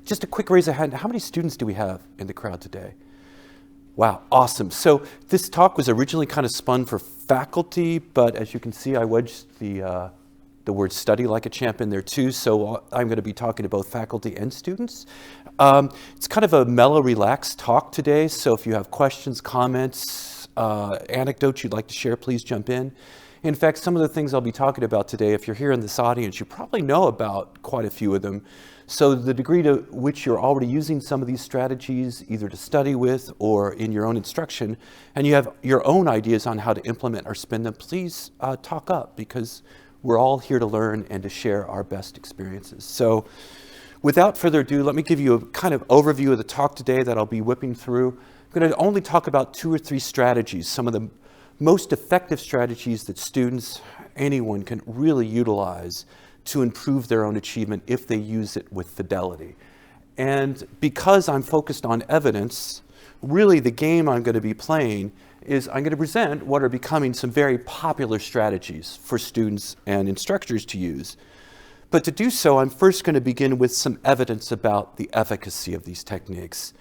Just a quick raise of hand. How many students do we have in the crowd today? Wow, awesome. So this talk was originally kind of spun for faculty, but as you can see, I wedged the word study like a champ in there too, so I'm going to be talking to both faculty and students. It's kind of a mellow, relaxed talk today, so if you have questions, comments, anecdotes you'd like to share, please jump in. In fact, some of the things I'll be talking about today, if you're here in this audience, you probably know about quite a few of them. So the degree to which you're already using some of these strategies, either to study with or in your own instruction, and you have your own ideas on how to implement or spin them, please talk up, because we're all here to learn and to share our best experiences. So without further ado, let me give you a kind of overview of the talk today that I'll be whipping through. I'm going to only talk about 2 or 3 strategies, some of the most effective strategies that students, anyone, can really utilize to improve their own achievement if they use it with fidelity. And because I'm focused on evidence, really the game I'm going to be playing is I'm going to present what are becoming some very popular strategies for students and instructors to use. But to do so, I'm first going to begin with some evidence about the efficacy of these techniques.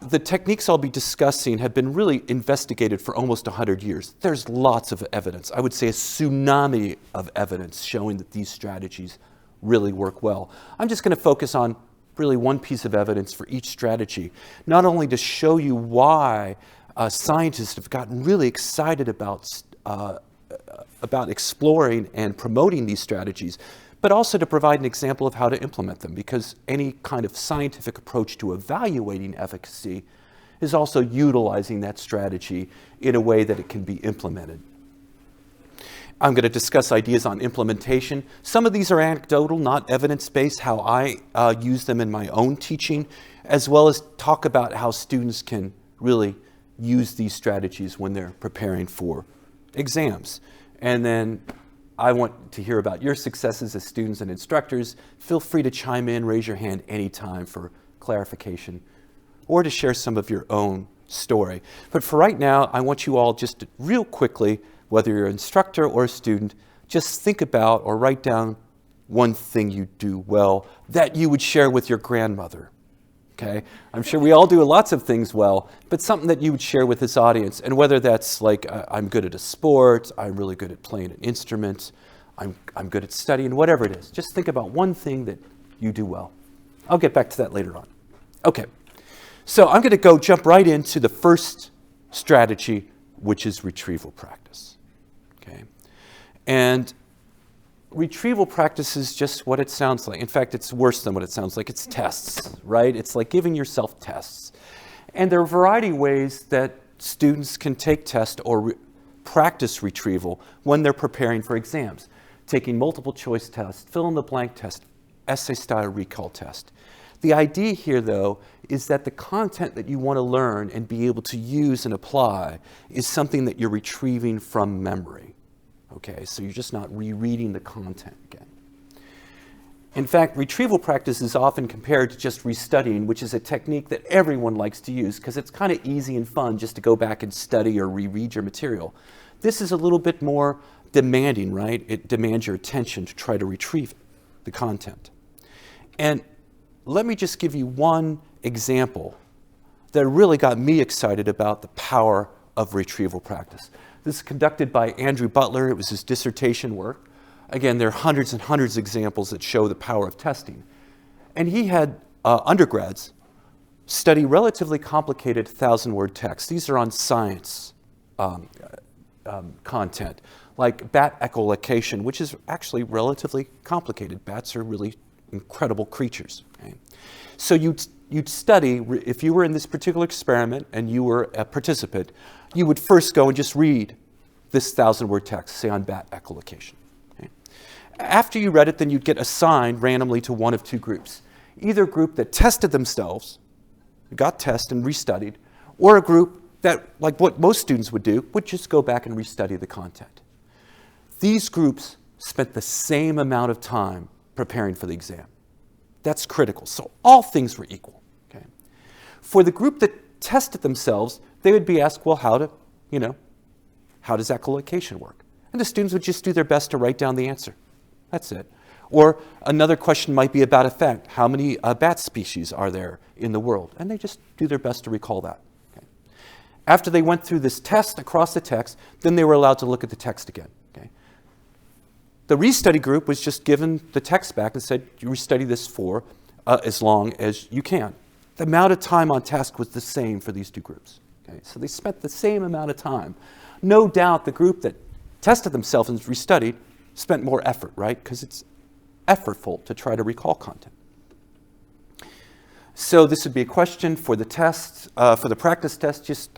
The techniques I'll be discussing have been really investigated for almost 100 years. There's lots of evidence. I would say a tsunami of evidence showing that these strategies really work well. I'm just going to focus on really one piece of evidence for each strategy, not only to show you why scientists have gotten really excited about exploring and promoting these strategies, but also to provide an example of how to implement them, because any kind of scientific approach to evaluating efficacy is also utilizing that strategy in a way that it can be implemented. I'm going to discuss ideas on implementation. Some of these are anecdotal, not evidence-based, how I use them in my own teaching, as well as talk about how students can really use these strategies when they're preparing for exams. And then I want to hear about your successes as students and instructors. Feel free to chime in, raise your hand anytime for clarification, or to share some of your own story. But for right now, I want you all just to, real quickly, whether you're an instructor or a student, just think about or write down one thing you do well that you would share with your grandmother. Okay? I'm sure we all do lots of things well, but something that you would share with this audience, and whether that's like, I'm good at a sport, I'm really good at playing an instrument, I'm good at studying, whatever it is. Just think about one thing that you do well. I'll get back to that later on. Okay, so I'm going to jump right into the first strategy, which is retrieval practice. Okay, and retrieval practice is just what it sounds like. In fact, it's worse than what it sounds like. It's tests, right? It's like giving yourself tests. And there are a variety of ways that students can take tests or practice retrieval when they're preparing for exams. Taking multiple choice tests, fill-in-the-blank test, essay-style recall test. The idea here, though, is that the content that you want to learn and be able to use and apply is something that you're retrieving from memory. Okay, so you're just not rereading the content again. In fact, retrieval practice is often compared to just restudying, which is a technique that everyone likes to use because it's kind of easy and fun just to go back and study or reread your material. This is a little bit more demanding, right? It demands your attention to try to retrieve the content. And let me just give you one example that really got me excited about the power of retrieval practice. This is conducted by Andrew Butler. It was his dissertation work. Again, there are hundreds and hundreds of examples that show the power of testing. And he had undergrads study relatively complicated 1,000-word texts. These are on science content, like bat echolocation, which is actually relatively complicated. Bats are really incredible creatures. Okay? So you'd study, if you were in this particular experiment and you were a participant, you would first go and just read this 1,000-word text, say on bat echolocation. Okay? After you read it, then you'd get assigned randomly to one of 2 groups. Either a group that tested themselves, got tested and restudied, or a group that, like what most students would do, would just go back and restudy the content. These groups spent the same amount of time preparing for the exam. That's critical. So all things were equal. Okay? For the group that tested themselves, they would be asked, well, how does echolocation work? And the students would just do their best to write down the answer. That's it. Or another question might be about effect. How many bat species are there in the world? And they just do their best to recall that. Okay. After they went through this test across the text, then they were allowed to look at the text again. Okay. The restudy group was just given the text back and said, you restudy this for as long as you can. The amount of time on task was the same for these two groups. Okay. So they spent the same amount of time. No doubt the group that tested themselves and restudied spent more effort, right? Because it's effortful to try to recall content. So this would be a question for the test, for the practice test, just,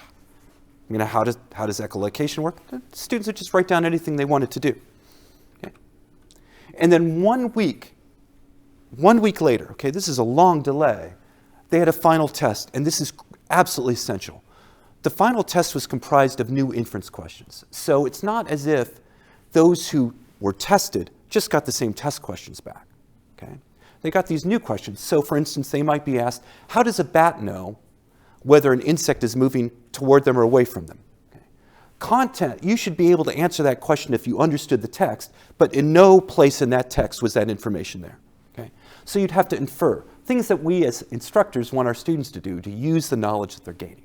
how does echolocation work? The students would just write down anything they wanted to do. Okay? And then 1 week later, okay, this is a long delay, they had a final test, and this is absolutely essential. The final test was comprised of new inference questions. So it's not as if those who were tested just got the same test questions back. Okay? They got these new questions. So for instance, they might be asked, how does a bat know whether an insect is moving toward them or away from them? Okay. Content, you should be able to answer that question if you understood the text, but in no place in that text was that information there. Okay? So you'd have to infer things that we as instructors want our students to do, to use the knowledge that they're gaining.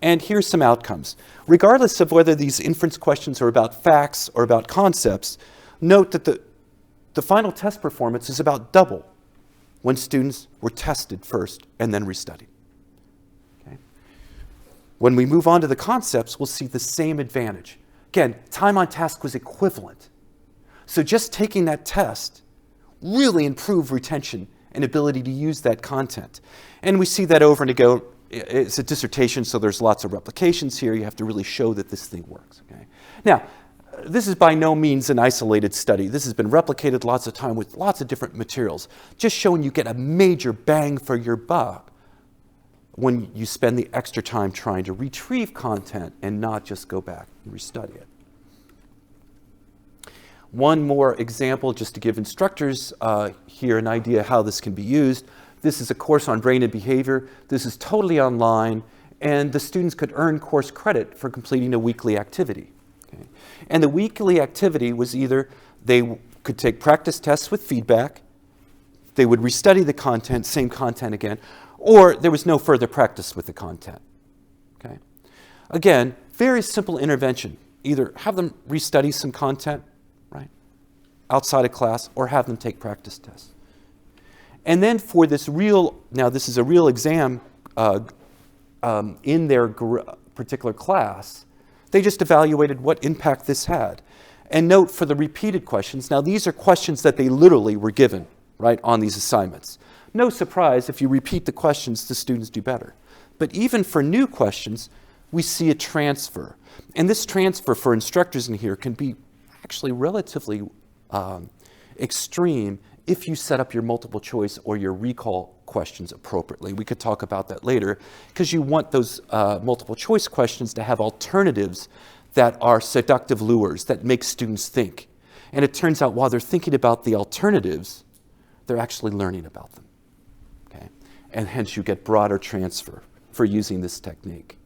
And here's some outcomes. Regardless of whether these inference questions are about facts or about concepts, note that the final test performance is about double when students were tested first and then restudied. Okay? When we move on to the concepts, we'll see the same advantage. Again, time on task was equivalent. So just taking that test really improved retention and ability to use that content. And we see that over and again. It's a dissertation, so there's lots of replications here. You have to really show that this thing works. Okay? Now, this is by no means an isolated study. This has been replicated lots of time with lots of different materials, just showing you get a major bang for your buck when you spend the extra time trying to retrieve content and not just go back and restudy it. One more example, just to give instructors here an idea how this can be used. This is a course on brain and behavior. This is totally online, and the students could earn course credit for completing a weekly activity. Okay? And the weekly activity was either they could take practice tests with feedback, they would restudy the content, same content again, or there was no further practice with the content. Okay? Again, very simple intervention. Either have them restudy some content, right, outside of class, or have them take practice tests. And then for this this is a real exam in their particular class, they just evaluated what impact this had. And note for the repeated questions, now these are questions that they literally were given, right, on these assignments. No surprise, if you repeat the questions, the students do better. But even for new questions, we see a transfer. And this transfer for instructors in here can be actually relatively extreme if you set up your multiple choice or your recall questions appropriately. We could talk about that later, because you want those multiple choice questions to have alternatives that are seductive lures, that make students think. And it turns out while they're thinking about the alternatives, they're actually learning about them. Okay? And hence you get broader transfer for using this technique.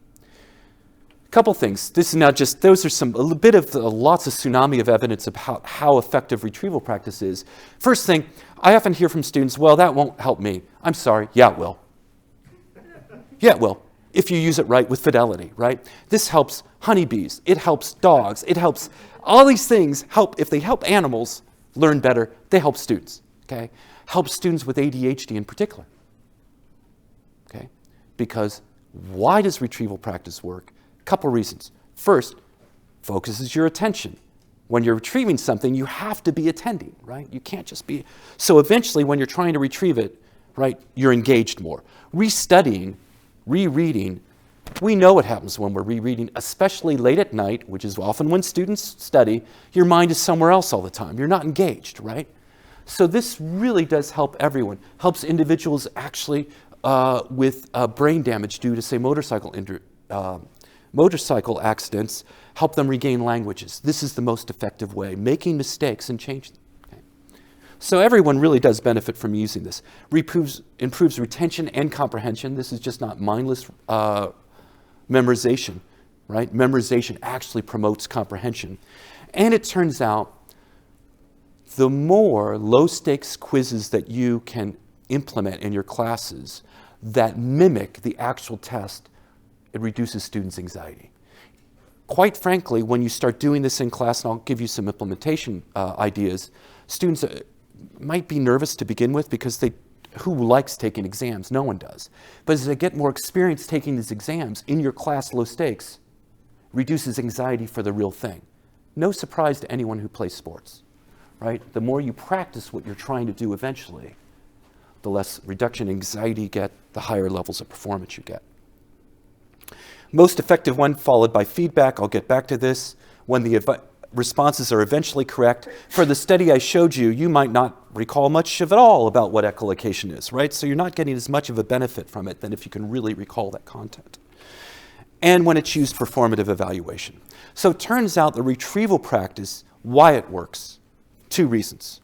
A couple things. This is now just, those are a bit of lots of tsunami of evidence about how effective retrieval practice is. First thing, I often hear from students, well, that won't help me. I'm sorry, yeah, it will. Yeah, it will, if you use it right with fidelity, right? This helps honeybees, it helps dogs, it helps, all these things help, if they help animals learn better, they help students, okay? Help students with ADHD in particular, okay? Because why does retrieval practice work? Couple reasons. First, focuses your attention. When you're retrieving something, you have to be attending, right? You can't just be. So eventually, when you're trying to retrieve it, right, you're engaged more. Restudying, rereading, we know what happens when we're rereading, especially late at night, which is often when students study, your mind is somewhere else all the time. You're not engaged, right? So this really does help everyone. Helps individuals actually with brain damage due to, say, motorcycle accidents, help them regain languages. This is the most effective way, making mistakes and change them. Okay. So everyone really does benefit from using this. Improves retention and comprehension. This is just not mindless memorization, right? Memorization actually promotes comprehension. And it turns out the more low-stakes quizzes that you can implement in your classes that mimic the actual test, it reduces students' anxiety. Quite frankly, when you start doing this in class, and I'll give you some implementation ideas, students might be nervous to begin with because who likes taking exams? No one does. But as they get more experience taking these exams in your class, low stakes, reduces anxiety for the real thing. No surprise to anyone who plays sports, right? The more you practice what you're trying to do eventually, the less reduction in anxiety you get, the higher levels of performance you get. Most effective one, followed by feedback. I'll get back to this. When the responses are eventually correct. For the study I showed you, you might not recall much of it all about what echolocation is, right? So you're not getting as much of a benefit from it than if you can really recall that content. And when it's used formative evaluation. So it turns out the retrieval practice, why it works, 2 reasons.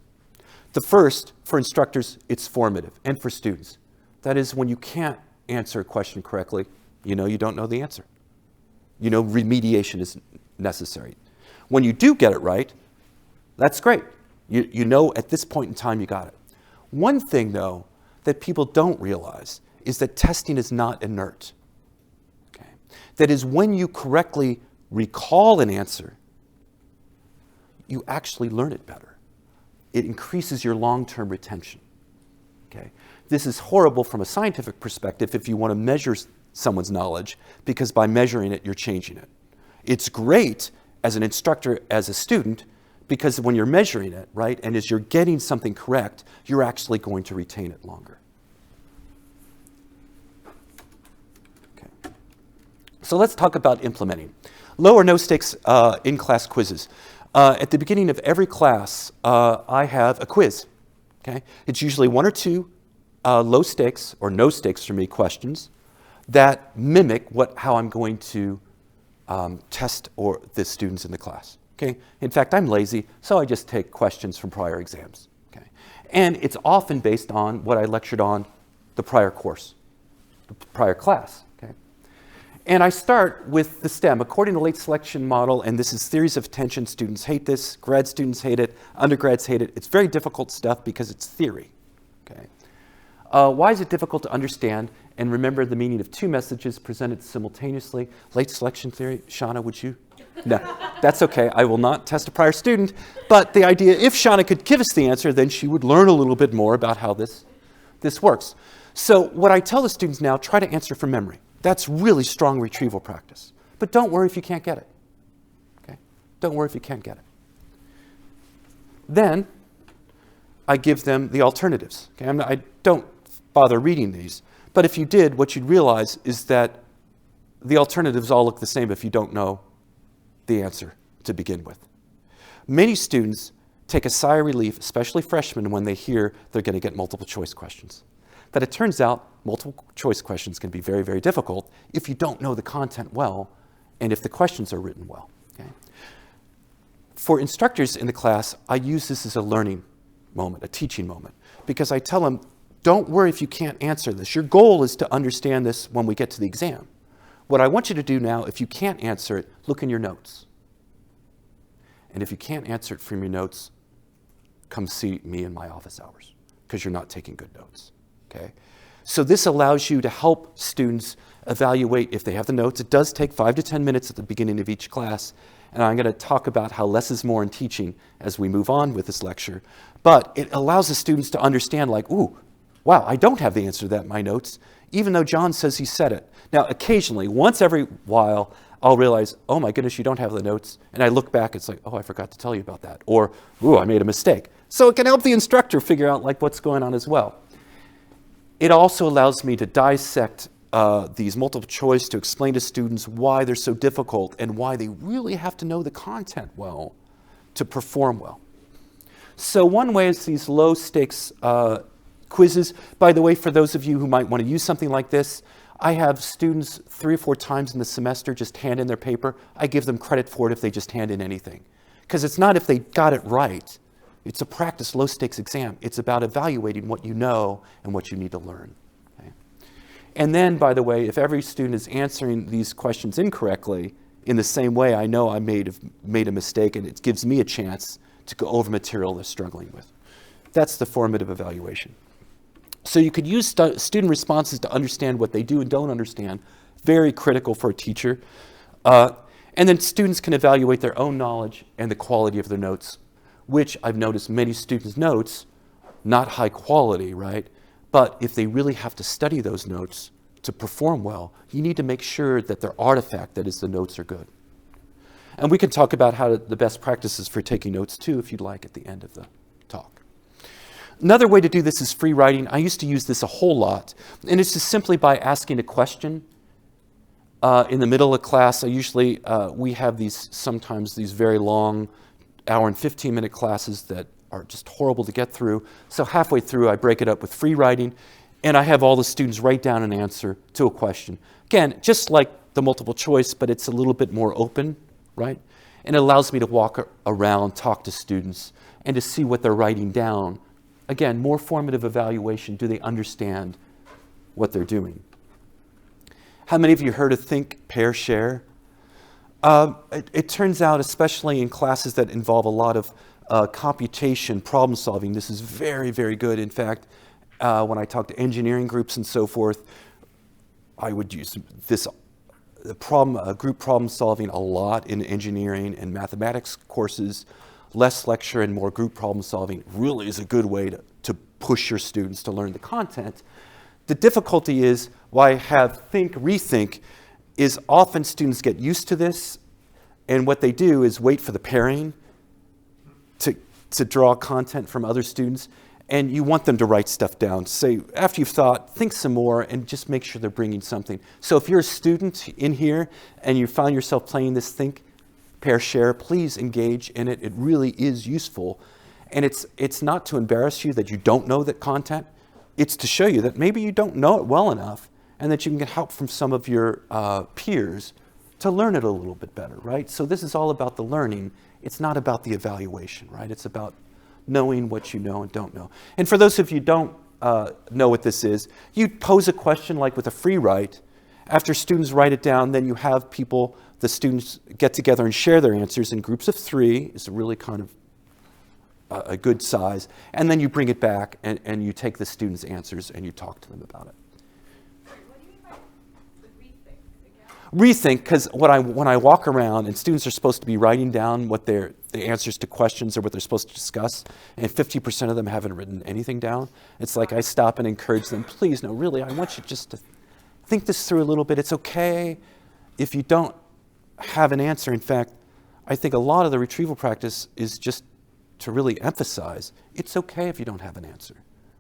The first, for instructors, it's formative, and for students. That is, when you can't answer a question correctly, you know you don't know the answer. You know remediation is necessary. When you do get it right, that's great. You know at this point in time you got it. One thing, though, that people don't realize is that testing is not inert. Okay? That is, when you correctly recall an answer, you actually learn it better. It increases your long-term retention. Okay? This is horrible from a scientific perspective if you want to measure someone's knowledge, because by measuring it, you're changing it. It's great as an instructor, as a student, because when you're measuring it, right, and as you're getting something correct, you're actually going to retain it longer. Okay. So let's talk about implementing. Low or no stakes in-class quizzes. At the beginning of every class, I have a quiz. Okay? It's usually 1 or 2 low stakes, or no stakes for me, questions that mimic how I'm going to test the students in the class. Okay? In fact, I'm lazy, so I just take questions from prior exams. Okay? And it's often based on what I lectured on the prior course, the prior class. Okay? And I start with the STEM. According to late selection model, and this is theories of attention, students hate this, grad students hate it, undergrads hate it. It's very difficult stuff because it's theory. Okay? Why is it difficult to understand and remember the meaning of 2 messages presented simultaneously? Late selection theory. Shauna, would you? No, that's okay. I will not test a prior student. But the idea, if Shauna could give us the answer, then she would learn a little bit more about how this works. So what I tell the students now, try to answer from memory. That's really strong retrieval practice. But don't worry if you can't get it. Okay? Don't worry if you can't get it. Then I give them the alternatives. Okay? I don't bother reading these. But if you did, what you'd realize is that the alternatives all look the same if you don't know the answer to begin with. Many students take a sigh of relief, especially freshmen, when they hear they're going to get multiple choice questions. That it turns out multiple choice questions can be very, very difficult if you don't know the content well and if the questions are written well. Okay? For instructors in the class, I use this as a learning moment, a teaching moment, because I tell them, don't worry if you can't answer this. Your goal is to understand this when we get to the exam. What I want you to do now, if you can't answer it, look in your notes. And if you can't answer it from your notes, come see me in my office hours, because you're not taking good notes. Okay? So this allows you to help students evaluate if they have the notes. It does take 5 to 10 minutes at the beginning of each class, and I'm going to talk about how less is more in teaching as we move on with this lecture. But it allows the students to understand, like, ooh, wow, I don't have the answer to that in my notes, even though John says he said it. Now, occasionally, once every while, I'll realize, oh my goodness, you don't have the notes. And I look back, it's like, oh, I forgot to tell you about that. Or, ooh, I made a mistake. So it can help the instructor figure out like what's going on as well. It also allows me to dissect these multiple choice, to explain to students why they're so difficult and why they really have to know the content well to perform well. So one way is these low stakes quizzes. By the way, for those of you who might want to use something like this, I have students 3 or 4 times in the semester just hand in their paper. I give them credit for it if they just hand in anything. Because it's not if they got it right. It's a practice low-stakes exam. It's about evaluating what you know and what you need to learn. Okay? And then, by the way, if every student is answering these questions incorrectly, in the same way I know I made a mistake, and it gives me a chance to go over material they're struggling with. That's the formative evaluation. So you could use student responses to understand what they do and don't understand. Very critical for a teacher. And then students can evaluate their own knowledge and the quality of their notes, which I've noticed many students' notes, not high quality, right? But if they really have to study those notes to perform well, you need to make sure that their artifact, that is, the notes, are good. And we can talk about how the best practices for taking notes too, if you'd like, at the end of the talk. Another way to do this is free writing. I used to use this a whole lot, and it's just simply by asking a question. In the middle of class, I usually, we have sometimes these very long hour and 15-minute classes that are just horrible to get through. So halfway through, I break it up with free writing, and I have all the students write down an answer to a question. Again, just like the multiple choice, but it's a little bit more open, right? And it allows me to walk around, talk to students, and to see what they're writing down. Again, more formative evaluation. Do they understand what they're doing? How many of you heard of think, pair, share? It turns out, especially in classes that involve a lot of computation, problem solving, this is very, very good. In fact, when I talk to engineering groups and so forth, I would use this group problem solving a lot in engineering and mathematics courses. Less lecture and more group problem solving really is a good way to push your students to learn the content. The difficulty is, why I have think, rethink, is often students get used to this, and what they do is wait for the pairing to draw content from other students, and you want them to write stuff down. Say, after you've thought, think some more, and just make sure they're bringing something. So if you're a student in here, and you found yourself playing this think, pair, share, please engage in it. It really is useful. And it's not to embarrass you that you don't know that content. It's to show you that maybe you don't know it well enough, and that you can get help from some of your peers to learn it a little bit better, right? So this is all about the learning. It's not about the evaluation, right? It's about knowing what you know and don't know. And for those of you who don't know what this is, you pose a question like with a free write. After students write it down, then you have the students get together and share their answers in groups of 3. It's a really kind of a good size. And then you bring it back and you take the students' answers and you talk to them about it. What do you mean by the rethink again? Rethink, because when I walk around and students are supposed to be writing down what the answers to questions or what they're supposed to discuss, and 50% of them haven't written anything down, it's like I stop and encourage them, please, no, really, I want you just to think this through a little bit. It's okay if you don't have an answer. In fact, I think a lot of the retrieval practice is just to really emphasize, it's okay if you don't have an answer,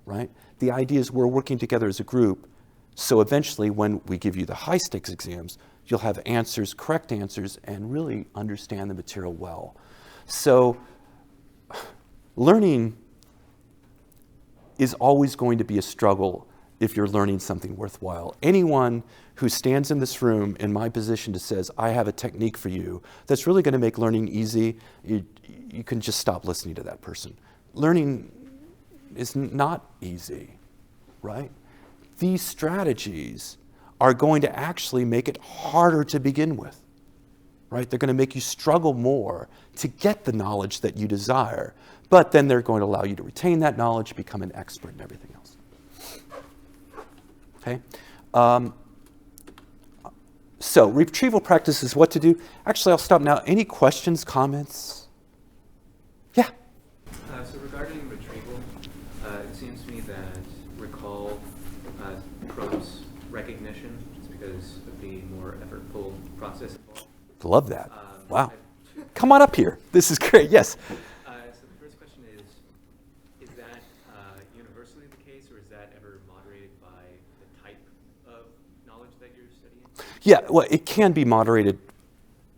right? The idea is we're working together as a group, so eventually when we give you the high-stakes exams, you'll have answers, correct answers, and really understand the material well. So learning is always going to be a struggle if you're learning something worthwhile. Anyone who stands in this room in my position to says, I have a technique for you that's really going to make learning easy, you can just stop listening to that person. Learning is not easy, right? These strategies are going to actually make it harder to begin with, right? They're going to make you struggle more to get the knowledge that you desire, but then they're going to allow you to retain that knowledge, become an expert in everything else. Okay? So retrieval practice is what to do. Actually, I'll stop now. Any questions, comments? Yeah? So regarding retrieval, it seems to me that recall prompts recognition just because of the more effortful process involved. Love that. Wow. Come on up here. This is great. Yes. So the first question is that universally the case, or is that ever moderated by the type of knowledge that you're studying? Yeah, well, it can be moderated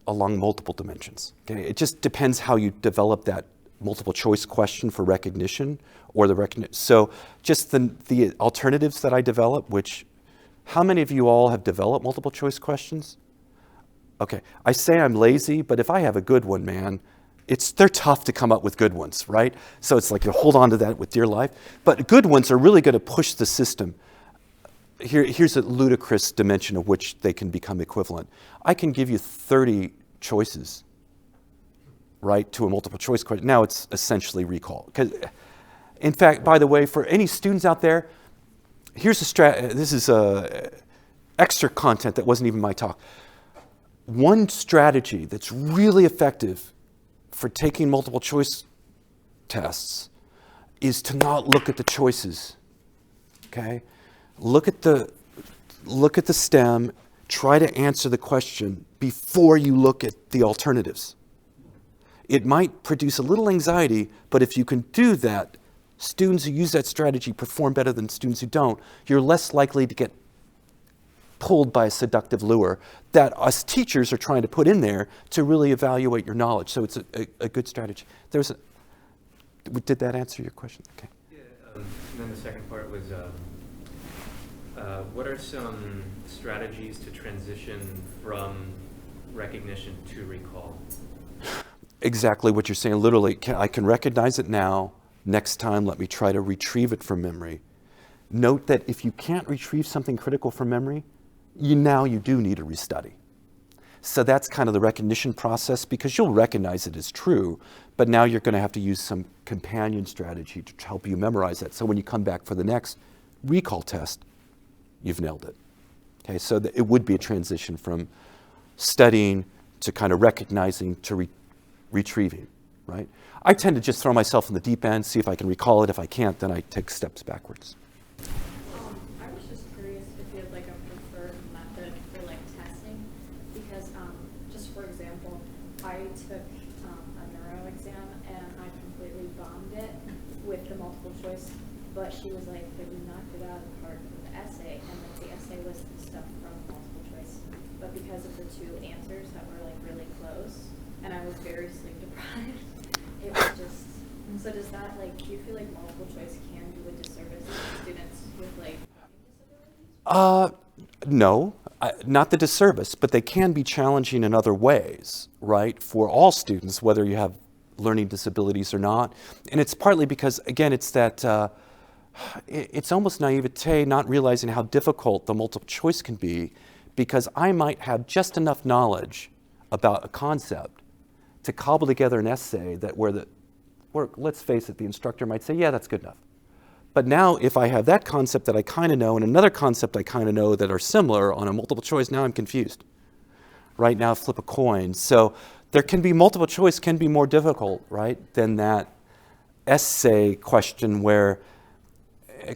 along multiple dimensions. Okay? It just depends how you develop that multiple choice question for recognition or the recognition. So just the alternatives that I develop, which, how many of you all have developed multiple choice questions? Okay, I say I'm lazy, but if I have a good one, man, they're tough to come up with good ones, right? So it's like you hold on to that with dear life. But good ones are really going to push the system. Here's a ludicrous dimension of which they can become equivalent. I can give you 30 choices, right, to a multiple choice question. Now it's essentially recall. 'Cause, in fact, by the way, for any students out there, here's this is extra content that wasn't even my talk. One strategy that's really effective for taking multiple choice tests is to not look at the choices, okay? Look at the STEM, try to answer the question before you look at the alternatives. It might produce a little anxiety, but if you can do that, students who use that strategy perform better than students who don't. You're less likely to get pulled by a seductive lure that us teachers are trying to put in there to really evaluate your knowledge. So it's a good strategy. Did that answer your question? Okay. Yeah, and then the second part was, what are some strategies to transition from recognition to recall? Exactly what you're saying. Literally, I can recognize it now. Next time, let me try to retrieve it from memory. Note that if you can't retrieve something critical from memory, you do need a restudy. So that's kind of the recognition process, because you'll recognize it as true, but now you're going to have to use some companion strategy to help you memorize it. So when you come back for the next recall test, you've nailed it. Okay, so it would be a transition from studying to kind of recognizing to retrieving, right? I tend to just throw myself in the deep end, see if I can recall it. If I can't, then I take steps backwards. I was just curious if you had like a preferred method for like testing, because just for example, I took a neuro exam and I completely bombed it with the multiple choice, but she was like, but you knocked it out of the park with the essay, and then the essay was the stuff from multiple choice, but because of the two answers that were like really close, and I was very sleep deprived, it was just, so does that, like, do you feel like multiple choice can do a disservice to students with, like, learning disabilities? No, not the disservice, but they can be challenging in other ways, right, for all students, whether you have learning disabilities or not. And it's partly because, again, it's that, it's almost naivete, not realizing how difficult the multiple choice can be, because I might have just enough knowledge about a concept to cobble together an essay that where let's face it, the instructor might say, yeah, that's good enough. But now if I have that concept that I kind of know and another concept I kind of know that are similar on a multiple choice, now I'm confused. Right now, flip a coin. So there can be multiple choice can be more difficult, right, than that essay question where,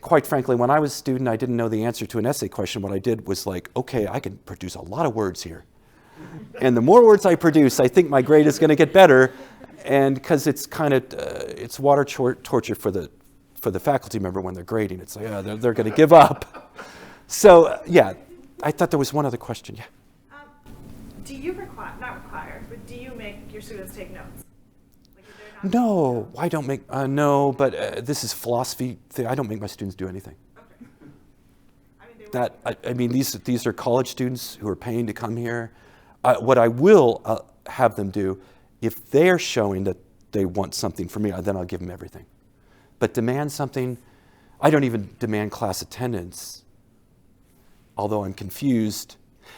quite frankly, when I was a student, I didn't know the answer to an essay question. What I did was like, okay, I can produce a lot of words here. And the more words I produce, I think my grade is going to get better. And because it's kind of, it's water torture for the faculty member when they're grading. It's like, they're going to give up. So, yeah, I thought there was one other question. Yeah. Do you not require, but do you make your students take notes? Like, if they're not No, I don't make, no, but this is philosophy thing. I don't make my students do anything. Okay. I mean, these are college students who are paying to come here. What I will have them do, if they're showing that they want something from me, then I'll give them everything. But demand something, I don't even demand class attendance, although I'm confused.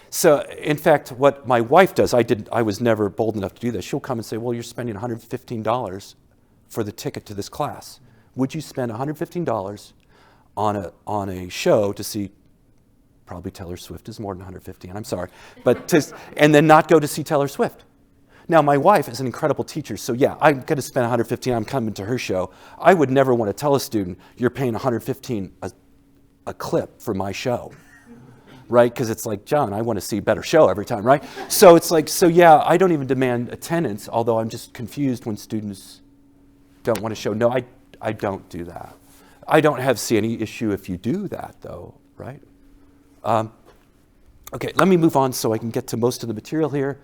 So, in fact, what my wife does, I was never bold enough to do this. She'll come and say, well, you're spending $115 for the ticket to this class. Would you spend $115 on a show to see, probably Taylor Swift is more than $150, and I'm sorry, but and then not go to see Taylor Swift? Now, my wife is an incredible teacher, so yeah, I'm going to spend $115, I'm coming to her show. I would never want to tell a student, you're paying $115 a clip for my show, right? Because it's like, John, I want to see a better show every time, right? So it's like, so yeah, I don't even demand attendance, although I'm just confused when students don't want to show. No, I don't do that. I don't see any issue if you do that, though, right? Okay, let me move on so I can get to most of the material here.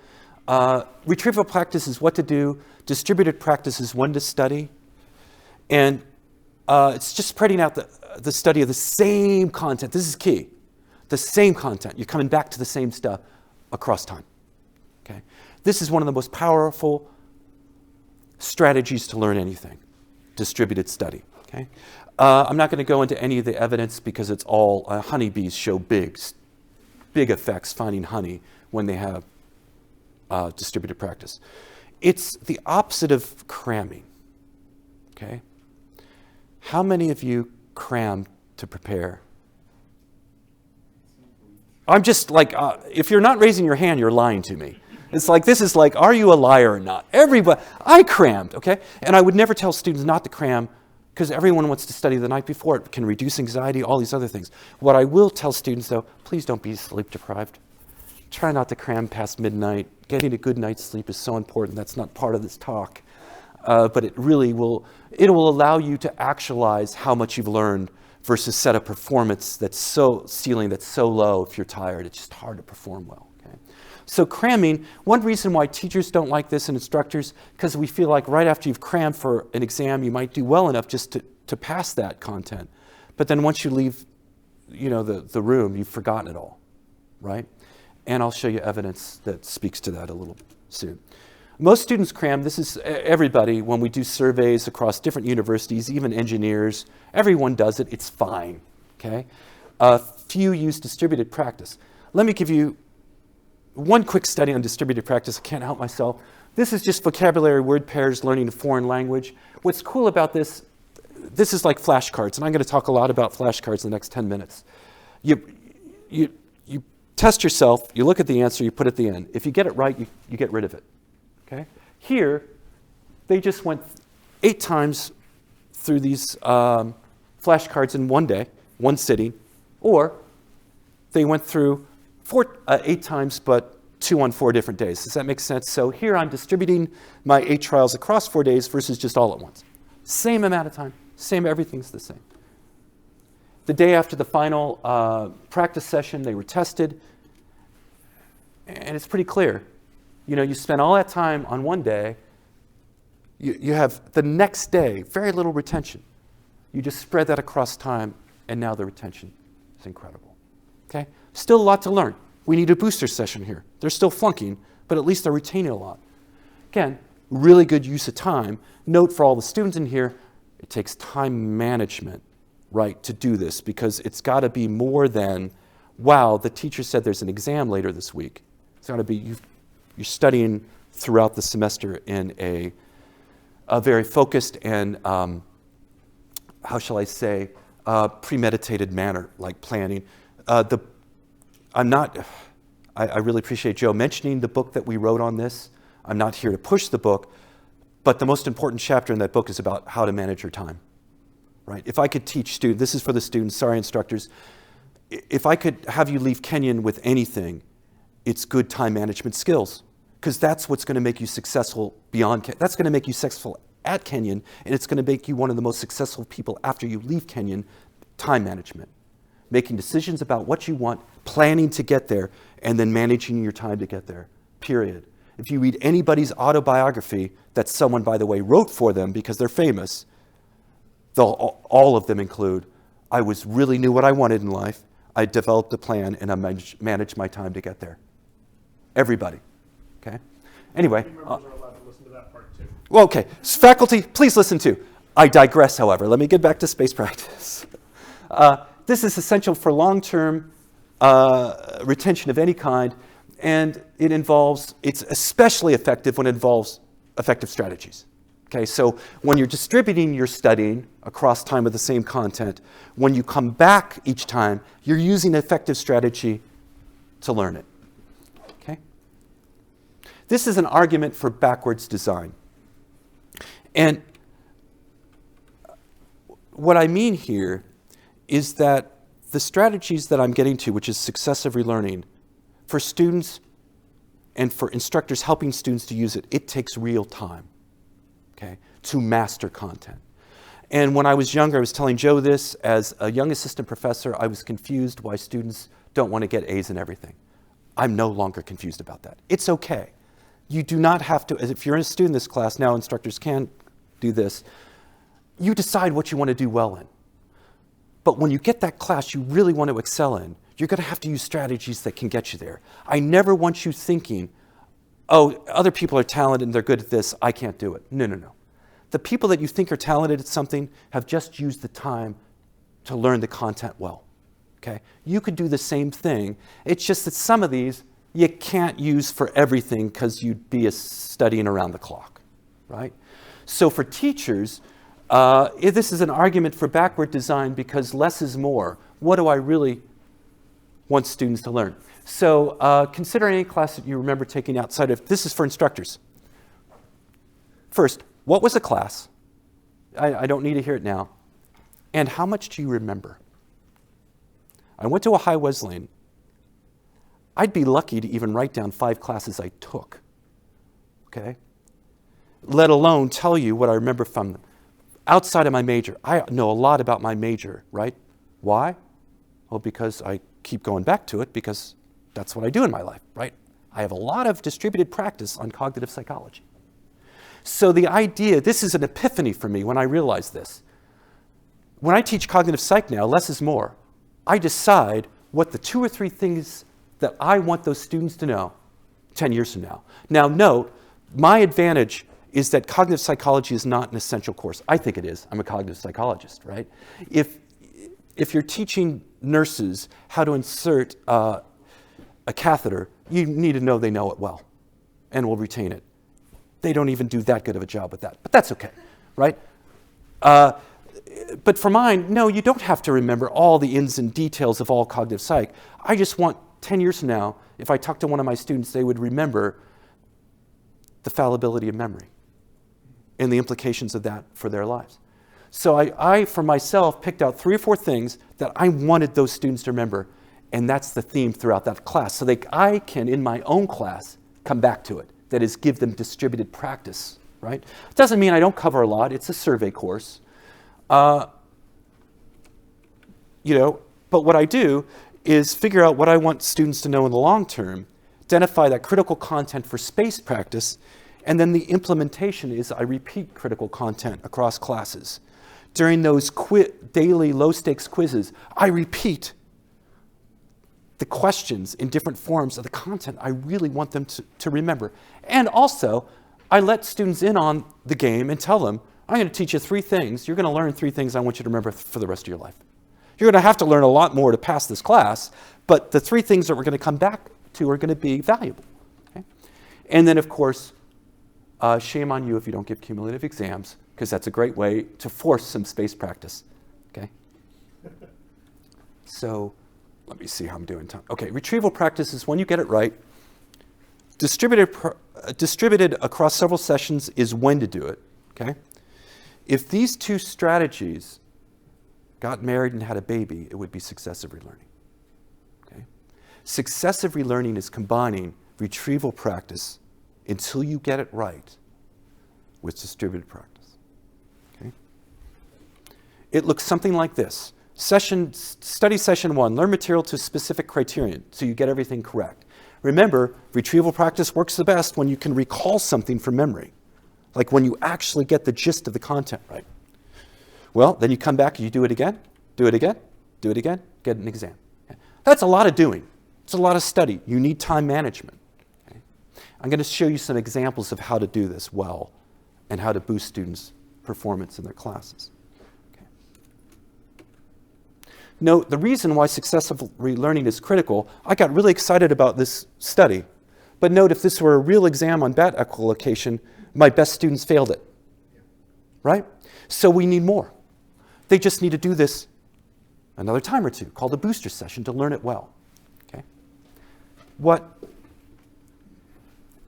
Retrieval practice is what to do. Distributed practice is when to study. And it's just spreading out the study of the same content. This is key. The same content. You're coming back to the same stuff across time. Okay? This is one of the most powerful strategies to learn anything. Distributed study. Okay? I'm not going to go into any of the evidence because it's all honeybees show big effects finding honey when they have distributed practice. It's the opposite of cramming, okay? How many of you cram to prepare? I'm just like, if you're not raising your hand, you're lying to me. It's like, this is like, are you a liar or not? Everybody, I crammed, okay? And I would never tell students not to cram because everyone wants to study the night before. It can reduce anxiety, all these other things. What I will tell students, though, please don't be sleep deprived. Try not to cram past midnight. Getting a good night's sleep is so important. That's not part of this talk. But it really will, it will allow you to actualize how much you've learned versus set a performance that's so ceiling that's so low. If you're tired, it's just hard to perform well. Okay? So cramming, one reason why teachers don't like this and instructors, because we feel like right after you've crammed for an exam, you might do well enough just to pass that content. But then once you leave, the room, you've forgotten it all, right? And I'll show you evidence that speaks to that a little soon. Most students cram. This is everybody. When we do surveys across different universities, even engineers, everyone does it. It's fine, okay? Few use distributed practice. Let me give you one quick study on distributed practice. I can't help myself. This is just vocabulary word pairs, learning a foreign language. What's cool about this is like flashcards, and I'm going to talk a lot about flashcards in the next 10 minutes. You test yourself, you look at the answer, you put it at the end. If you get it right, you get rid of it. Okay? Here, they just went 8 times through these flashcards in one day, one sitting, or they went through 8 times, but 2 on 4 different days. Does that make sense? So here I'm distributing my 8 trials across 4 days versus just all at once. Same amount of time, everything's the same. The day after the final practice session, they were tested, and it's pretty clear. You spend all that time on one day, you have the next day, very little retention. You just spread that across time, and now the retention is incredible. Okay? Still a lot to learn. We need a booster session here. They're still flunking, but at least they're retaining a lot. Again, really good use of time. Note for all the students in here, it takes time management, right, to do this, because it's got to be more than, wow, the teacher said there's an exam later this week. It's got to be, you're studying throughout the semester in a very focused and, how shall I say, premeditated manner, like planning. I really appreciate Joe mentioning the book that we wrote on this. I'm not here to push the book, but the most important chapter in that book is about how to manage your time, right? If I could teach students, this is for the students, sorry instructors, if I could have you leave Kenyon with anything, it's good time management skills. Because that's what's going to make you successful that's going to make you successful at Kenyon, and it's going to make you one of the most successful people after you leave Kenyon. Time management. Making decisions about what you want, planning to get there, and then managing your time to get there, period. If you read anybody's autobiography that someone, by the way, wrote for them because they're famous, all of them include, I really knew what I wanted in life, I developed a plan, and I managed my time to get there. Everybody. Okay. Anyway. Members are allowed to listen to that part too. Well, okay. Faculty, please listen too. I digress, however. Let me get back to space practice. This is essential for long-term retention of any kind, and it's especially effective when it involves effective strategies. Okay, so when you're distributing your studying across time with the same content, when you come back each time, you're using an effective strategy to learn it. Okay? This is an argument for backwards design. And what I mean here is that the strategies that I'm getting to, which is successive relearning, for students and for instructors helping students to use it, it takes real time. Okay, to master content. And when I was younger, I was telling Joe this, as a young assistant professor, I was confused why students don't want to get A's in everything. I'm no longer confused about that. It's okay. You do not have to, if you're a student in this class, now instructors can do this, you decide what you want to do well in. But when you get that class you really want to excel in, you're going to have to use strategies that can get you there. I never want you thinking, oh, other people are talented and they're good at this, I can't do it. No, no, no. The people that you think are talented at something have just used the time to learn the content well. Okay? You could do the same thing. It's just that some of these you can't use for everything because you'd be studying around the clock, right? So for teachers, this is an argument for backward design because less is more. What do I really want students to learn? So consider any class that you remember taking outside of, this is for instructors. First, what was a class? I don't need to hear it now. And how much do you remember? I went to a high Wesleyan. I'd be lucky to even write down 5 classes I took, okay? Let alone tell you what I remember from them. Outside of my major, I know a lot about my major, right? Why? Well, because I keep going back to it because that's what I do in my life, right? I have a lot of distributed practice on cognitive psychology. So the idea, this is an epiphany for me when I realized this. When I teach cognitive psych now, less is more. I decide what the 2 or 3 things that I want those students to know 10 years from now. Now note, my advantage is that cognitive psychology is not an essential course. I think it is. I'm a cognitive psychologist, right? If you're teaching nurses how to insert a catheter, you need to know they know it well and will retain it. They don't even do that good of a job with that, but that's okay, right? But for mine, no, you don't have to remember all the ins and details of all cognitive psych. I just want 10 years from now, if I talk to one of my students, they would remember the fallibility of memory and the implications of that for their lives. So I, for myself, picked out 3 or 4 things that I wanted those students to remember, and that's the theme throughout that class. So I can, in my own class, come back to it. That is, give them distributed practice, right? It doesn't mean I don't cover a lot. It's a survey course. But what I do is figure out what I want students to know in the long term, identify that critical content for spaced practice, and then the implementation is I repeat critical content across classes. During those daily low-stakes quizzes, I repeat the questions in different forms of the content I really want them to remember. And also, I let students in on the game and tell them, I'm going to teach you 3 things. You're going to learn 3 things I want you to remember for the rest of your life. You're going to have to learn a lot more to pass this class, but the 3 things that we're going to come back to are going to be valuable. Okay? And then, of course, shame on you if you don't give cumulative exams, because that's a great way to force some space practice. Okay? So let me see how I'm doing time. Okay, retrieval practice is when you get it right. Distributed across several sessions is when to do it. Okay? If these 2 strategies got married and had a baby, it would be successive relearning. Okay? Successive relearning is combining retrieval practice until you get it right with distributed practice. Okay? It looks something like this. Study session 1, learn material to specific criterion so you get everything correct. Remember, retrieval practice works the best when you can recall something from memory, like when you actually get the gist of the content right. Well, then you come back and you do it again, do it again, do it again, get an exam. Okay? That's a lot of doing. It's a lot of study. You need time management. Okay? I'm going to show you some examples of how to do this well and how to boost students' performance in their classes. Okay. Note, the reason why successive relearning is critical, I got really excited about this study. But note, if this were a real exam on bat echolocation, my best students failed it. Right? So we need more. They just need to do this another time or 2, called a booster session, to learn it well. Okay? What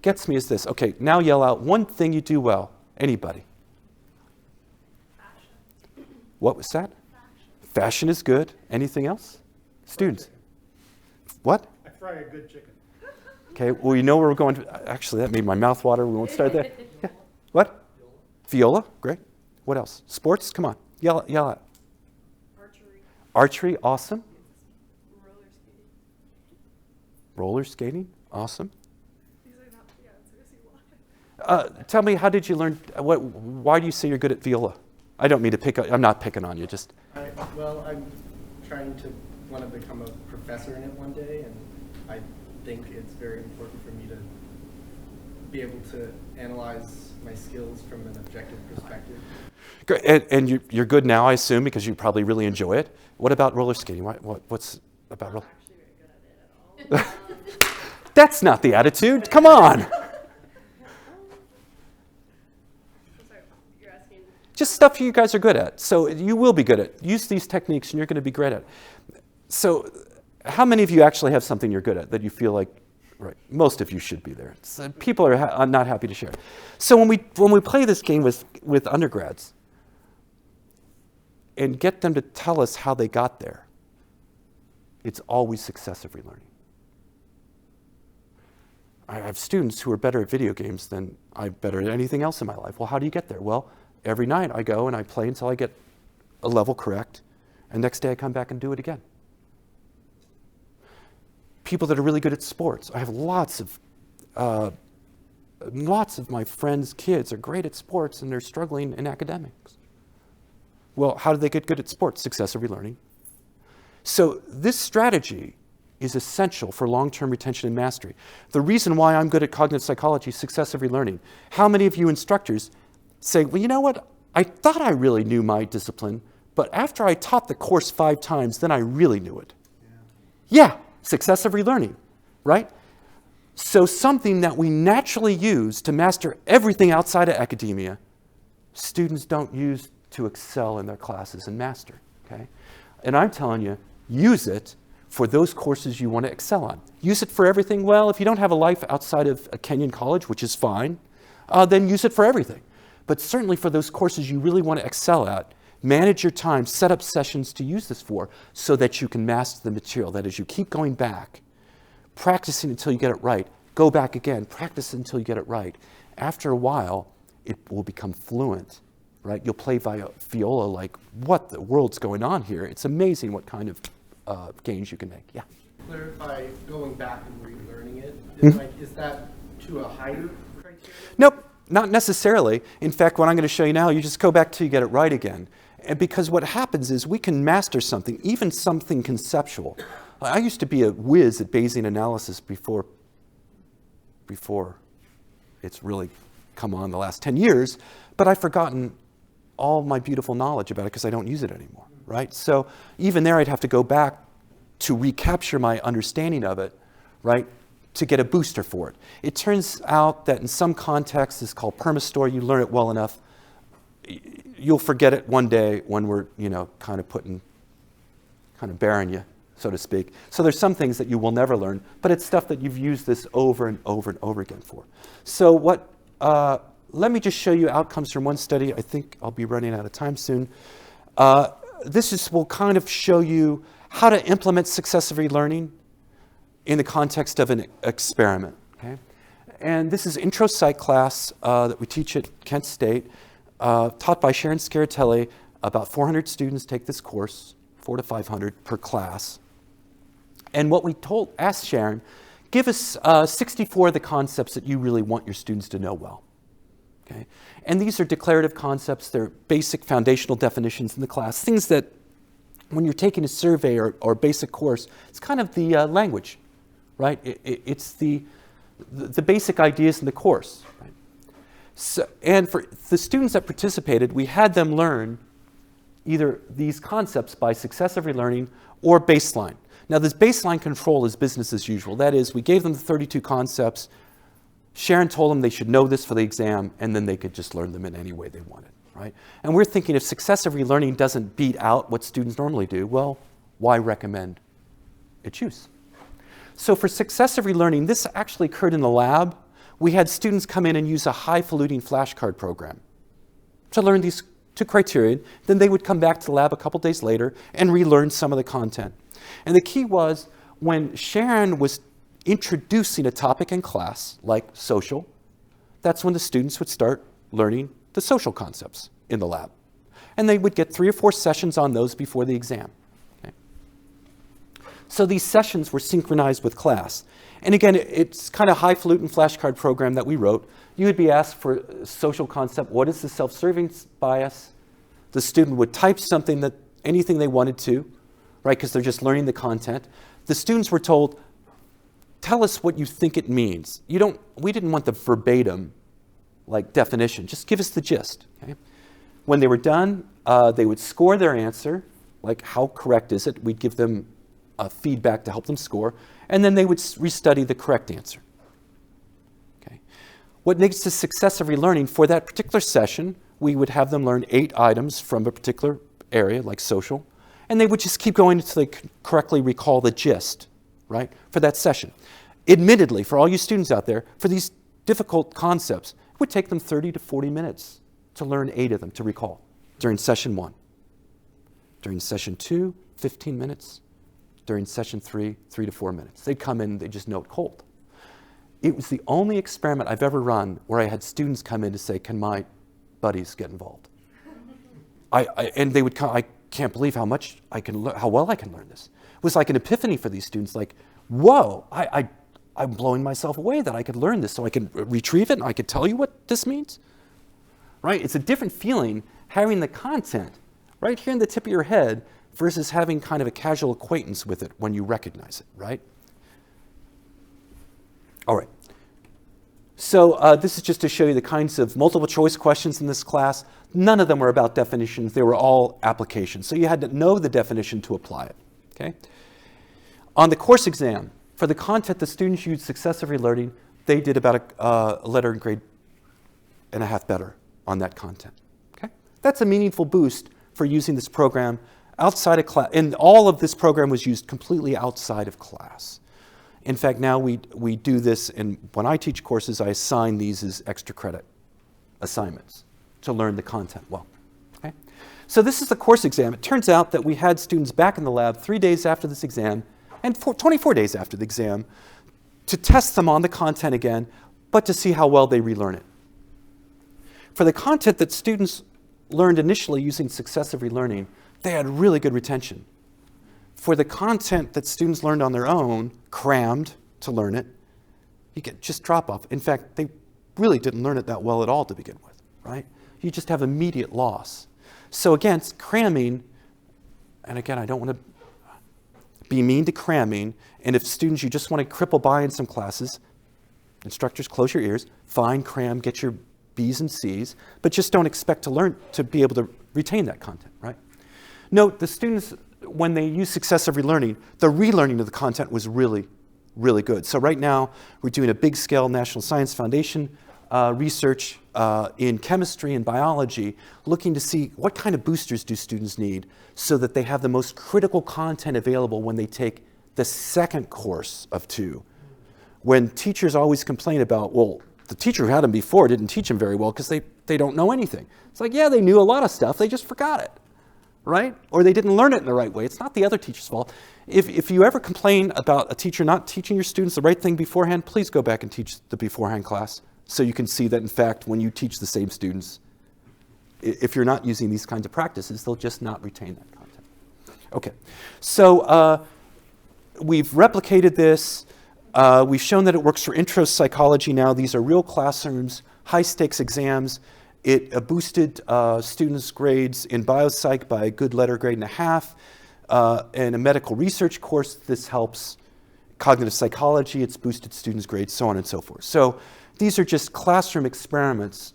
gets me is this. Okay, now yell out one thing you do well. Anybody? Fashion. What was that? Fashion is good. Anything else? Students. What? I fry a good chicken. Okay, well, you know where we're going to. Actually, that made my mouth water. We won't start there. Yeah. What? Viola. Great. What else? Sports? Come on. Yell out. Archery. Archery. Awesome. Roller skating. Roller skating. Awesome. These are not the answers you want. Tell me, how did you learn? Why do you say you're good at viola? I don't mean to pick. I'm not picking on you. Just. I'm trying to want to become a professor in it one day, and I think it's very important for me to be able to analyze my skills from an objective perspective. Great. And you're good now, I assume, because you probably really enjoy it. What about roller skating? What's about roller? Actually very good at it at all. That's not the attitude. Come on. Sorry, you're asking. Just stuff you guys are good at. So you will be good at. Use these techniques and you're going to be great at. So how many of you actually have something you're good at that you feel like, right, most of you should be there. People are not happy to share. So when we play this game with undergrads and get them to tell us how they got there, it's always successive relearning. I have students who are better at video games than I'm better at anything else in my life. Well, how do you get there? Well, every night I go and I play until I get a level correct, and next day I come back and do it again. People that are really good at sports. I have lots of my friends' kids are great at sports and they're struggling in academics. Well, how do they get good at sports? Successive relearning. So this strategy is essential for long-term retention and mastery. The reason why I'm good at cognitive psychology is successive relearning. How many of you instructors say, well, you know what? I thought I really knew my discipline, but after I taught the course 5 times, then I really knew it. Yeah, successive relearning, right? So something that we naturally use to master everything outside of academia, students don't use to excel in their classes and master, okay? And I'm telling you, use it for those courses you want to excel on. Use it for everything. Well, if you don't have a life outside of a Kenyon College, which is fine, then use it for everything. But certainly for those courses you really want to excel at, manage your time, set up sessions to use this for so that you can master the material. That is, you keep going back, practicing until you get it right. Go back again, practice until you get it right. After a while, it will become fluent, right? You'll play viola like, what the world's going on here? It's amazing what kind of gains you can make. Yeah. Clarify going back and relearning it. Is that to a higher criteria? Nope, not necessarily. In fact, what I'm going to show you now, you just go back till you get it right again. And because what happens is we can master something, even something conceptual. I used to be a whiz at Bayesian analysis before it's really come on the last 10 years, but I've forgotten all my beautiful knowledge about it because I don't use it anymore, right? So even there I'd have to go back to recapture my understanding of it, right, to get a booster for it. It turns out that in some contexts it's called permastore. You learn it well enough, you'll forget it one day when we're, kind of bearing you, so to speak. So there's some things that you will never learn, but it's stuff that you've used this over and over and over again for. So let me just show you outcomes from one study. I think I'll be running out of time soon. This will kind of show you how to implement successive relearning in the context of an experiment. Okay? And this is intro psych class that we teach at Kent State, taught by Sharon Scaratelli. About 400 students take this course, 400 to 500 per class. And what we asked Sharon, give us 64 of the concepts that you really want your students to know well. Okay? And these are declarative concepts. They're basic foundational definitions in the class, things that when you're taking a survey or basic course, it's kind of the language, right? It's the basic ideas in the course. Right? So, and for the students that participated, we had them learn either these concepts by successive relearning or baseline. Now, this baseline control is business as usual. That is, we gave them the 32 concepts. Sharon told them they should know this for the exam, and then they could just learn them in any way they wanted, right? And we're thinking if successive relearning doesn't beat out what students normally do, well, why recommend its use? So for successive relearning, this actually occurred in the lab. We had students come in and use a highfalutin flashcard program to learn these 2 criteria. Then they would come back to the lab a couple days later and relearn some of the content. And the key was when Sharon was introducing a topic in class, like social, that's when the students would start learning the social concepts in the lab. And they would get 3 or 4 sessions on those before the exam. Okay? So these sessions were synchronized with class. And again, it's kind of highfalutin flashcard program that we wrote. You would be asked for a social concept, what is the self-serving bias? The student would type something, anything they wanted to, right, because they're just learning the content. The students were told, tell us what you think it means. We didn't want the verbatim definition, just give us the gist. Okay? When they were done, they would score their answer, like how correct is it? We'd give them feedback to help them score, and then they would restudy the correct answer. Okay. What makes the success of relearning for that particular session, we would have them learn 8 items from a particular area, like social, and they would just keep going until they could correctly recall the gist, right, for that session. Admittedly, for all you students out there, for these difficult concepts, it would take them 30 to 40 minutes to learn 8 of them, to recall, during session 1. During session 2, 15 minutes. During session 3, 3 to 4 minutes. They'd come in, they just know it cold. It was the only experiment I've ever run where I had students come in to say, can my buddies get involved? And they would come, I can't believe how much I can how well I can learn this. It was like an epiphany for these students, like, whoa, I'm blowing myself away that I could learn this so I can retrieve it and I could tell you what this means. Right? It's a different feeling having the content right here in the tip of your head versus having kind of a casual acquaintance with it when you recognize it, right? All right. So this is just to show you the kinds of multiple choice questions in this class. None of them were about definitions. They were all applications. So you had to know the definition to apply it, okay? On the course exam, for the content the students used successive relearning, they did about a letter and grade and a half better on that content, okay? That's a meaningful boost for using this program outside of class. And all of this program was used completely outside of class. In fact, now we do this, and when I teach courses, I assign these as extra credit assignments to learn the content well. Okay? So this is the course exam. It turns out that we had students back in the lab 3 days after this exam and 24 days after the exam to test them on the content again, but to see how well they relearn it. For the content that students learned initially using successive relearning, they had really good retention. For the content that students learned on their own, crammed to learn it, you get just drop off. In fact, they really didn't learn it that well at all to begin with, right? You just have immediate loss. So again, it's cramming, and again, I don't want to be mean to cramming, and if students, you just want to cripple by in some classes, instructors, close your ears, fine, cram, get your B's and C's, but just don't expect to learn to be able to retain that content, right? Note, the students, when they use successive relearning, the relearning of the content was really, really good. So right now, we're doing a big-scale National Science Foundation research in chemistry and biology, looking to see what kind of boosters do students need so that they have the most critical content available when they take the second course of 2. When teachers always complain about, well, the teacher who had them before didn't teach them very well because they don't know anything. It's like, yeah, they knew a lot of stuff, they just forgot it. Right? Or they didn't learn it in the right way. It's not the other teacher's fault. If you ever complain about a teacher not teaching your students the right thing beforehand, please go back and teach the beforehand class so you can see that, in fact, when you teach the same students, if you're not using these kinds of practices, they'll just not retain that content. Okay. So we've replicated this. We've shown that it works for intro psychology now. These are real classrooms, high-stakes exams. It boosted students' grades in biopsych by a good letter grade and a half. In a medical research course, this helps. Cognitive psychology, it's boosted students' grades, so on and so forth. So these are just classroom experiments,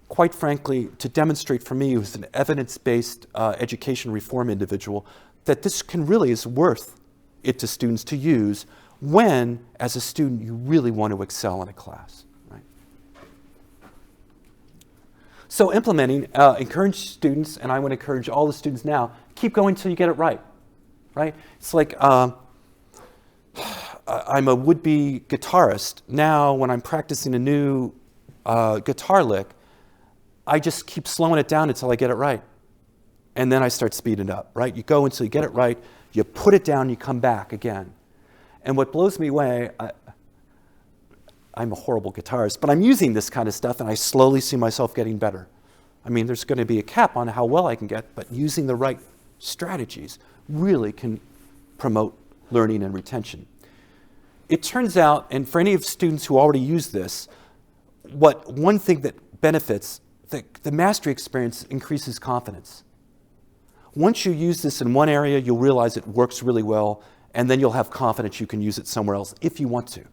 quite frankly, to demonstrate for me, who's an evidence-based education reform individual, that this really is worth it to students to use when, as a student, you really want to excel in a class. So implementing, encourage students, and I would encourage all the students now, keep going until you get it right, right? It's like I'm a would-be guitarist. Now, when I'm practicing a new guitar lick, I just keep slowing it down until I get it right. And then I start speeding it up, right? You go until you get it right, you put it down, you come back again. And what blows me away, I'm a horrible guitarist, but I'm using this kind of stuff and I slowly see myself getting better. I mean, there's going to be a cap on how well I can get, but using the right strategies really can promote learning and retention. It turns out, and for any of students who already use this, one thing that benefits, the mastery experience increases confidence. Once you use this in one area, you'll realize it works really well, and then you'll have confidence you can use it somewhere else if you want to.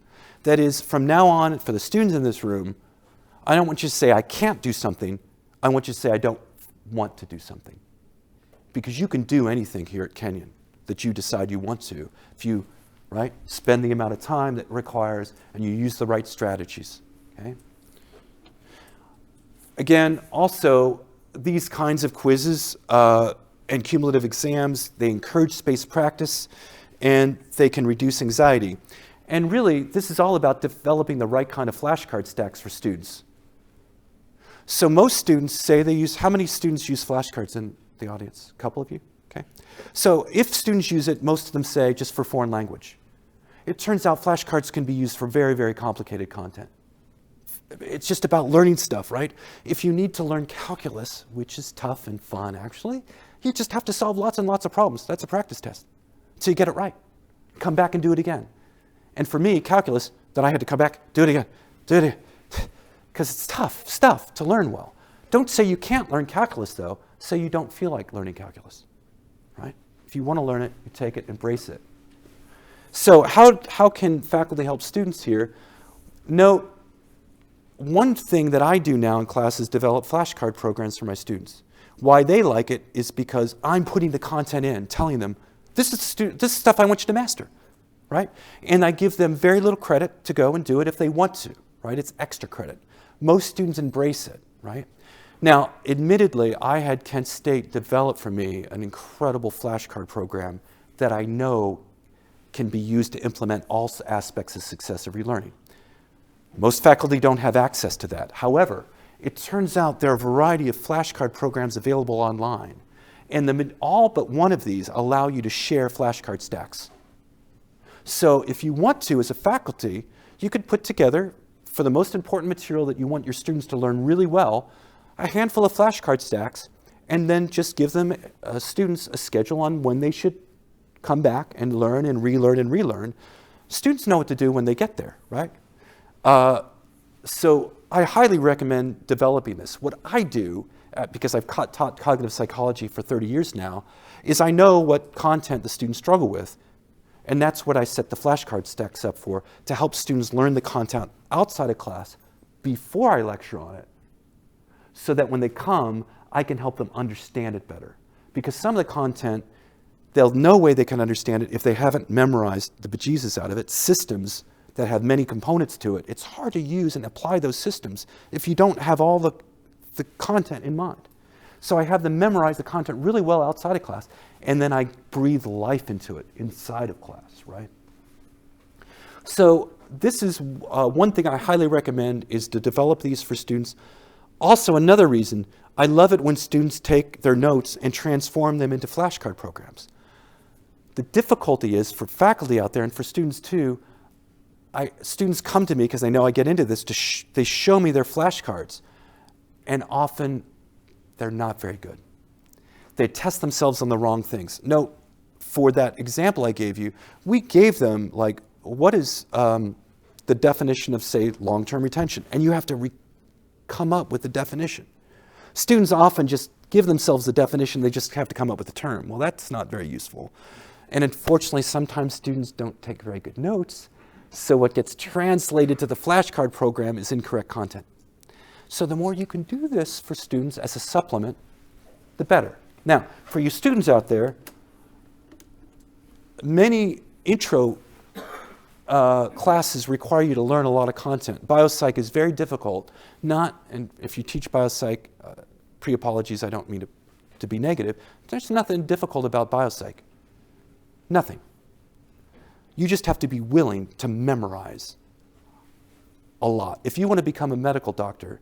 That is, from now on, for the students in this room, I don't want you to say, I can't do something. I want you to say, I don't want to do something. Because you can do anything here at Kenyon. that you decide you want to. If you, right, spend the amount of time that it requires and you use the right strategies, okay? Again, also, these kinds of quizzes and cumulative exams, they encourage spaced practice and they can reduce anxiety. And really, this is all about developing the right kind of flashcard stacks for students. So most students say they use, how many students use flashcards in the audience? A couple of you? Okay. So if students use it, most of them say just for foreign language. It turns out flashcards can be used for very, very complicated content. It's just about learning stuff, right? If you need to learn calculus, which is tough and fun actually, you just have to solve lots and lots of problems. That's a practice test. So you get it right. Come back and do it again. And for me, calculus, then I had to come back, do it again, because it's tough stuff to learn well. Don't say you can't learn calculus, though. Say you don't feel like learning calculus, right? If you want to learn it, you take it, embrace it. So how can faculty help students here? Note, one thing that I do now in class is develop flashcard programs for my students. Why they like it is because I'm putting the content in, telling them, this is stuff I want you to master, right? And I give them very little credit to go and do it if they want to, right? It's extra credit. Most students embrace it, right? Now, admittedly, I had Kent State develop for me an incredible flashcard program that I know can be used to implement all aspects of successive relearning. Most faculty don't have access to that. However, it turns out there are a variety of flashcard programs available online, and all but one of these allow you to share flashcard stacks. So if you want to, as a faculty, you could put together, for the most important material that you want your students to learn really well, a handful of flashcard stacks, and then just give them students a schedule on when they should come back and learn and relearn and relearn. Students know what to do when they get there, right? So I highly recommend developing this. What I do, because I've taught cognitive psychology for 30 years now, is I know what content the students struggle with. And that's what I set the flashcard stacks up for, to help students learn the content outside of class before I lecture on it, so that when they come, I can help them understand it better. Because some of the content, there's no way they can understand it if they haven't memorized the bejesus out of it, systems that have many components to it. It's hard to use and apply those systems if you don't have all the content in mind. So I have them memorize the content really well outside of class, and then I breathe life into it inside of class, right? So this is one thing I highly recommend, is to develop these for students. Also, another reason, I love it when students take their notes and transform them into flashcard programs. The difficulty is for faculty out there, and for students too, students come to me because they know I get into this, they show me their flashcards, and often they're not very good. They test themselves on the wrong things. Note, for that example I gave you, we gave them, like, what is the definition of, say, long-term retention? And you have to come up with the definition. Students often just give themselves the definition, they just have to come up with the term. Well, that's not very useful. And unfortunately, sometimes students don't take very good notes, so what gets translated to the flashcard program is incorrect content. So the more you can do this for students as a supplement, the better. Now, for you students out there, many intro classes require you to learn a lot of content. Biopsych is very difficult. And if you teach biopsych, pre-apologies, I don't mean to be negative, there's nothing difficult about biopsych. Nothing. You just have to be willing to memorize a lot. If you want to become a medical doctor,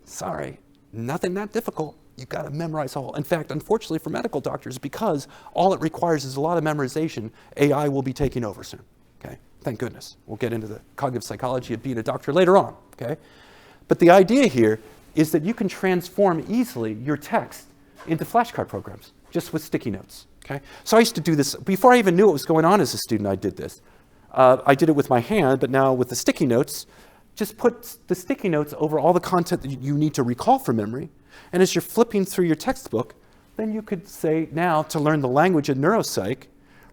sorry, nothing that difficult. You've got to memorize all. In fact, unfortunately for medical doctors, because all it requires is a lot of memorization, AI will be taking over soon. Okay? Thank goodness. We'll get into the cognitive psychology of being a doctor later on. Okay? But the idea here is that you can transform easily your text into flashcard programs just with sticky notes. Okay? So I used to do this before I even knew what was going on as a student. I did this. I did it with my hand, but now with the sticky notes, just put the sticky notes over all the content that you need to recall from memory. And as you're flipping through your textbook, then you could say, now to learn the language of neuropsych,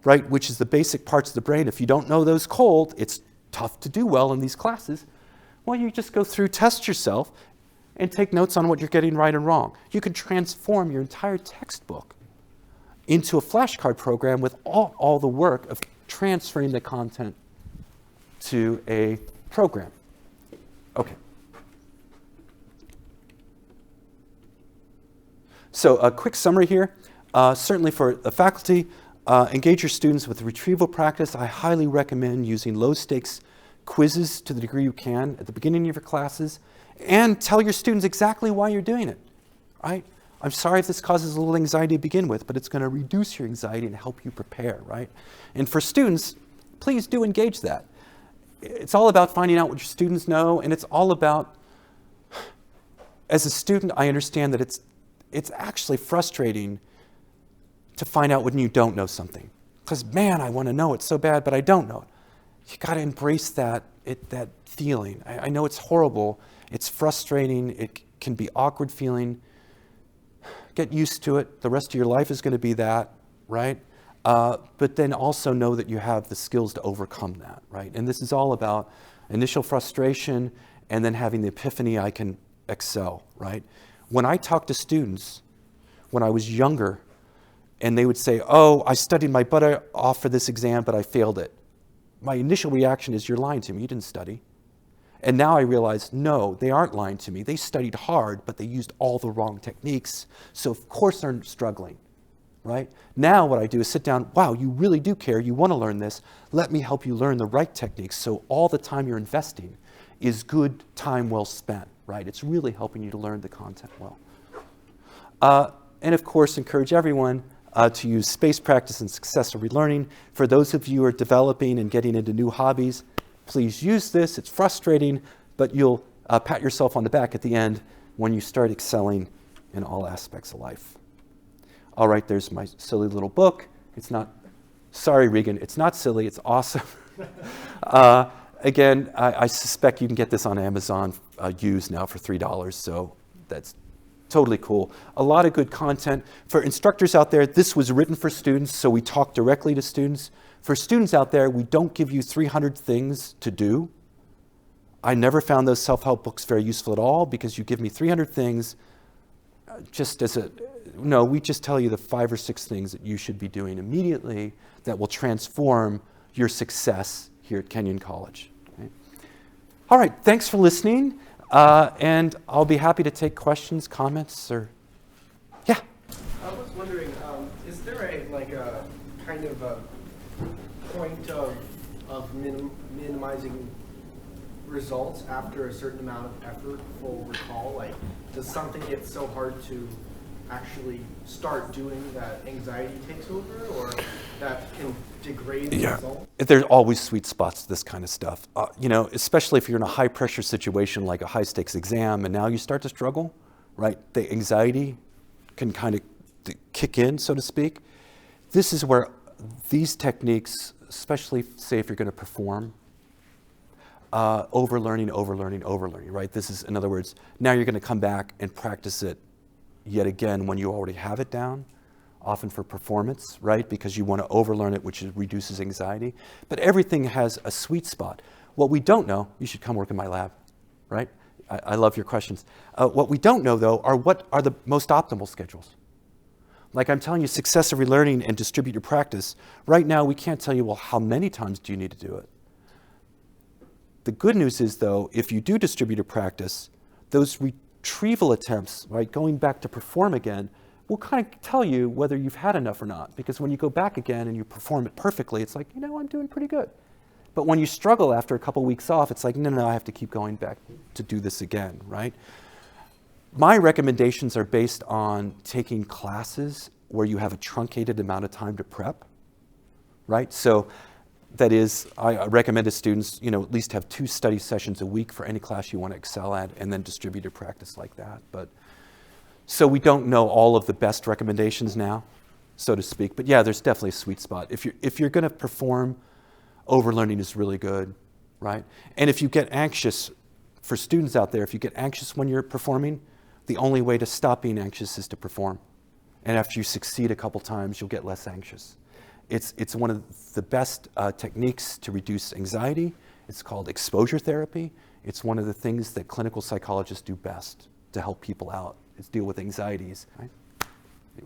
right, which is the basic parts of the brain. If you don't know those cold, it's tough to do well in these classes. Well, you just go through, test yourself, and take notes on what you're getting right and wrong. You can transform your entire textbook into a flashcard program with all the work of transferring the content to a program. Okay. So a quick summary here. Certainly for the faculty, engage your students with retrieval practice. I highly recommend using low-stakes quizzes to the degree you can at the beginning of your classes, and tell your students exactly why you're doing it, right? I'm sorry if this causes a little anxiety to begin with, but it's going to reduce your anxiety and help you prepare, right? And for students, please do engage that. It's all about finding out what your students know, and it's all about, as a student, I understand that it's actually frustrating to find out when you don't know something. Because, man, I want to know it so bad, but I don't know it. You got to embrace that feeling. I know it's horrible. It's frustrating. It can be awkward feeling. Get used to it. The rest of your life is going to be that, right? But then also know that you have the skills to overcome that, right? And this is all about initial frustration and then having the epiphany I can excel, right? When I talk to students, when I was younger, and they would say, oh, I studied my butt off for this exam, but I failed it. My initial reaction is, you're lying to me, you didn't study. And now I realize, no, they aren't lying to me. They studied hard, but they used all the wrong techniques. So of course they're struggling, right? Now what I do is sit down, wow, you really do care, you want to learn this. Let me help you learn the right techniques so all the time you're investing is good time well spent, right? It's really helping you to learn the content well. And of course, encourage everyone to use space practice and successful relearning. For those of you who are developing and getting into new hobbies, please use this. It's frustrating, but you'll pat yourself on the back at the end when you start excelling in all aspects of life. All right, there's my silly little book. It's not, sorry, Regan, it's not silly, it's awesome. Again, I suspect you can get this on Amazon used now for $3, so that's totally cool. A lot of good content. For instructors out there, this was written for students, so we talk directly to students. For students out there, we don't give you 300 things to do. I never found those self-help books very useful at all because you give me 300 things just as no, we just tell you the 5 or 6 things that you should be doing immediately that will transform your success here at Kenyon College. Okay? All right, thanks for listening. And I'll be happy to take questions, comments, or, yeah. I was wondering, is there a kind of a point of minimizing results after a certain amount of effortful recall? Like, does something get so hard to actually start doing that anxiety takes over, or that can degrade the result? There's always sweet spots to this kind of stuff. Especially if you're in a high pressure situation like a high stakes exam and now you start to struggle, right? The anxiety can kind of kick in, so to speak. This is where these techniques, especially say if you're going to perform, overlearning, right? This is, in other words, now you're going to come back and practice it yet again when you already have it down, often for performance, right? Because you want to overlearn it, which reduces anxiety. But everything has a sweet spot. What we don't know, you should come work in my lab, right? I love your questions. What we don't know, though, are what are the most optimal schedules. Like I'm telling you, successive relearning and distribute your practice. Right now, we can't tell you, well, how many times do you need to do it? The good news is, though, if you do distribute your practice, those retrieval attempts, right, going back to perform again, will kind of tell you whether you've had enough or not. Because when you go back again and you perform it perfectly, it's like, I'm doing pretty good. But when you struggle after a couple weeks off, it's like, no, I have to keep going back to do this again, right? My recommendations are based on taking classes where you have a truncated amount of time to prep, right? So that is, I recommend to students, at least have 2 study sessions a week for any class you want to excel at, and then distribute your practice like that. But so we don't know all of the best recommendations now, so to speak. But yeah, there's definitely a sweet spot. If you're going to perform, overlearning is really good, right? And if you get anxious, for students out there, if you get anxious when you're performing, the only way to stop being anxious is to perform. And after you succeed a couple times, you'll get less anxious. It's one of the best techniques to reduce anxiety. It's called exposure therapy. It's one of the things that clinical psychologists do best to help people out, is deal with anxieties. Right?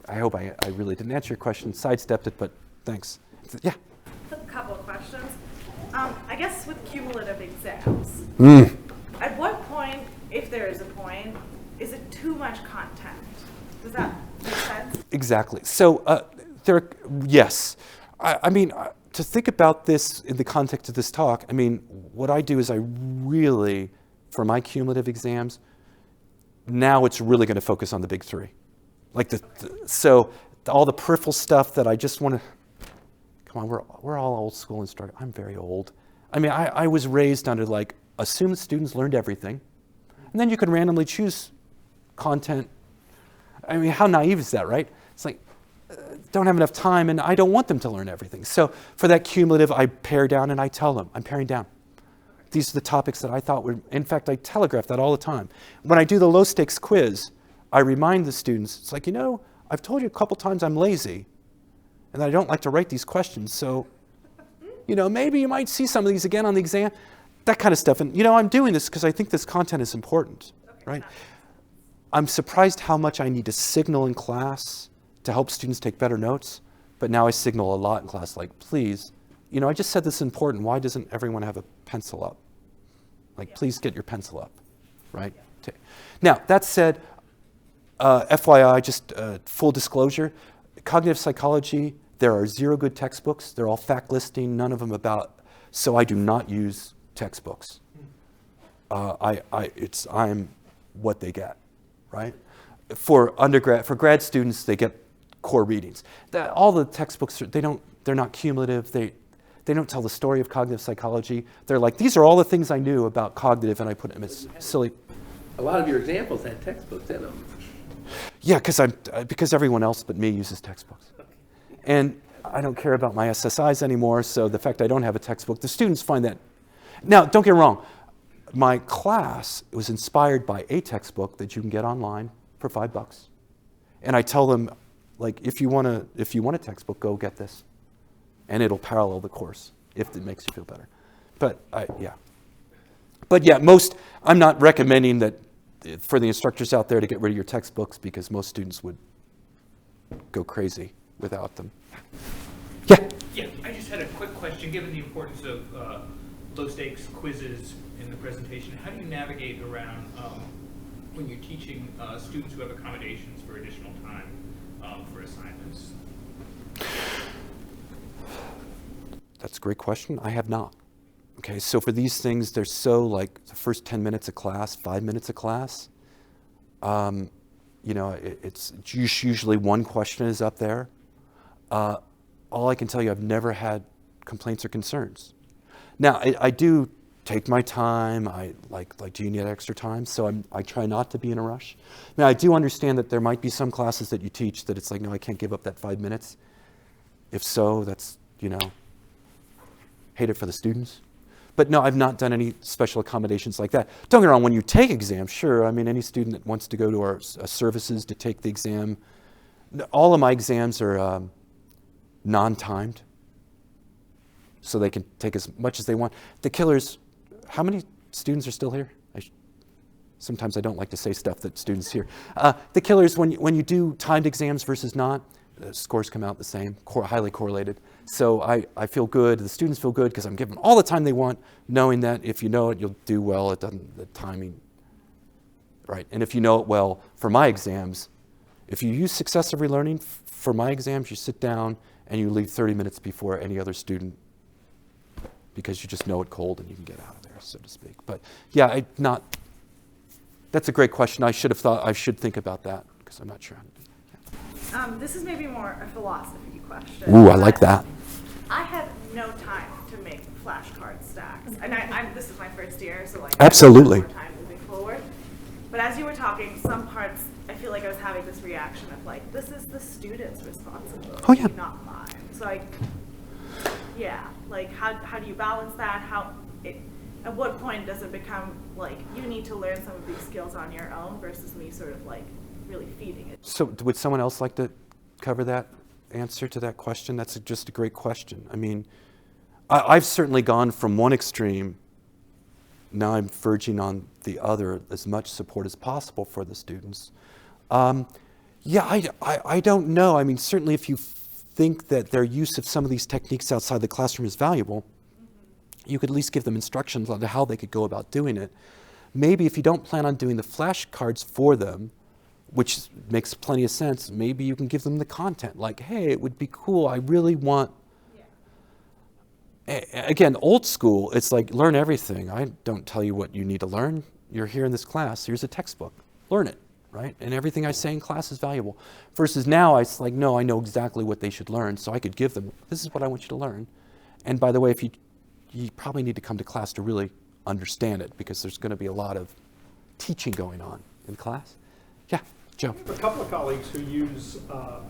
I hope I really didn't answer your question, sidestepped it, but thanks. Yeah. A couple of questions. I guess with cumulative exams, at what point, if there is a point, is it too much content? Does that make sense? Exactly. So yes. I mean, to think about this in the context of this talk, I mean, what I do is I really, for my cumulative exams, now it's really going to focus on the big three. Like so all the peripheral stuff that I just want to, come on, we're all old school instructors. I'm very old. I mean, I was raised under like, assume the students learned everything, and then you could randomly choose content. I mean, how naive is that, right? It's like, don't have enough time, and I don't want them to learn everything. So for that cumulative, I pare down and I tell them, I'm paring down. These are the topics that I thought were, in fact, I telegraph that all the time. When I do the low stakes quiz, I remind the students, it's like, I've told you a couple times I'm lazy and I don't like to write these questions. So, maybe you might see some of these again on the exam, that kind of stuff. And, I'm doing this because I think this content is important, right? I'm surprised how much I need to signal in class to help students take better notes. But now I signal a lot in class, like, please, I just said this is important. Why doesn't everyone have a pencil up? Like, please get your pencil up, right? Now, that said, FYI, just full disclosure, cognitive psychology, there are 0 good textbooks. They're all fact listing, none of them about, so I do not use textbooks. I'm what they get, right? For grad students, they get core readings. All the textbooks, they're not cumulative. They don't tell the story of cognitive psychology. They're like, these are all the things I knew about cognitive, and I put them as silly. A lot of your examples had textbooks in them. Yeah, because everyone else but me uses textbooks. And I don't care about my SSIs anymore, so the fact I don't have a textbook, the students find that. Now, don't get me wrong. My class was inspired by a textbook that you can get online for $5. And I tell them, like, if you want a textbook, go get this. And it'll parallel the course if it makes you feel better. But I'm not recommending that for the instructors out there to get rid of your textbooks, because most students would go crazy without them. Yeah? Yeah, I just had a quick question. Given the importance of low-stakes quizzes in the presentation, how do you navigate around when you're teaching students who have accommodations for additional time for assignments? That's a great question. I have not. Okay, so for these things, they're so like the first 10 minutes of class, 5 minutes of class. It's usually one question is up there. All I can tell you, I've never had complaints or concerns. Now, I do take my time. I like, do you need extra time? So I try not to be in a rush. Now, I do understand that there might be some classes that you teach that it's like, no, I can't give up that 5 minutes. If so, that's, hate it for the students. But no, I've not done any special accommodations like that. Don't get me wrong, when you take exams, sure, I mean, any student that wants to go to our services to take the exam, all of my exams are non-timed, so they can take as much as they want. The killers, how many students are still here? Sometimes I don't like to say stuff that students hear. The killers, when you do timed exams versus not, the scores come out the same, highly correlated. So I feel good, the students feel good, because I'm giving them all the time they want, knowing that if you know it, you'll do well. It doesn't, the timing, right? And if you know it well, for my exams, if you use successive relearning for my exams, you sit down and you leave 30 minutes before any other student, because you just know it cold and you can get out of there, so to speak. But yeah, that's a great question. I should think about that, because I'm not sure how to do that. This is maybe more a philosophy question. Ooh, I like that. I have no time to make flashcard stacks, and this is my first year, so like Absolutely. I have more time moving forward. But as you were talking, some parts I feel like I was having this reaction of like, this is the student's responsibility, Oh, yeah. not mine. So how do you balance that? At what point does it become like you need to learn some of these skills on your own versus me sort of like really feeding it? So would someone else like to cover that answer to that question? That's just a great question. I mean, I've certainly gone from one extreme. Now I'm verging on the other, as much support as possible for the students. Yeah, I don't know. I mean, certainly if you think that their use of some of these techniques outside the classroom is valuable, you could at least give them instructions on how they could go about doing it. Maybe if you don't plan on doing the flashcards for them, which makes plenty of sense, maybe you can give them the content. Like, hey, it would be cool. I really want... Again, old school, it's like, learn everything. I don't tell you what you need to learn. You're here in this class. Here's a textbook. Learn it, right? And everything I say in class is valuable. Versus now, it's like, no, I know exactly what they should learn, so I could give them, this is what I want you to learn. And by the way, if you probably need to come to class to really understand it, because there's going to be a lot of teaching going on in class. Yeah, Joe. A couple of colleagues who use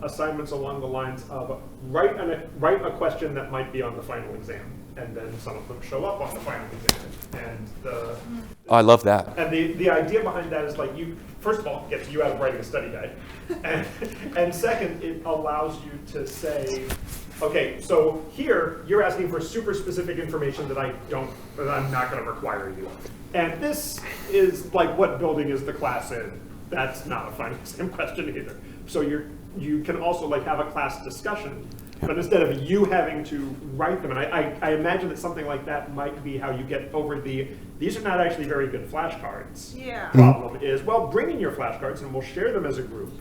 assignments along the lines of write a question that might be on the final exam, and then some of them show up on the final exam. And I love that. And the idea behind that is, like, you, first of all, gets you out of writing a study guide, and second, it allows you to say, okay, so here you're asking for super specific information that I'm not going to require you. And this is like, what building is the class in? That's not a final exam question either. So you can also, like, have a class discussion, but instead of you having to write them, and I imagine that something like that might be how you get over these are not actually very good flashcards. Yeah. Problem is, well, bring in your flashcards and we'll share them as a group,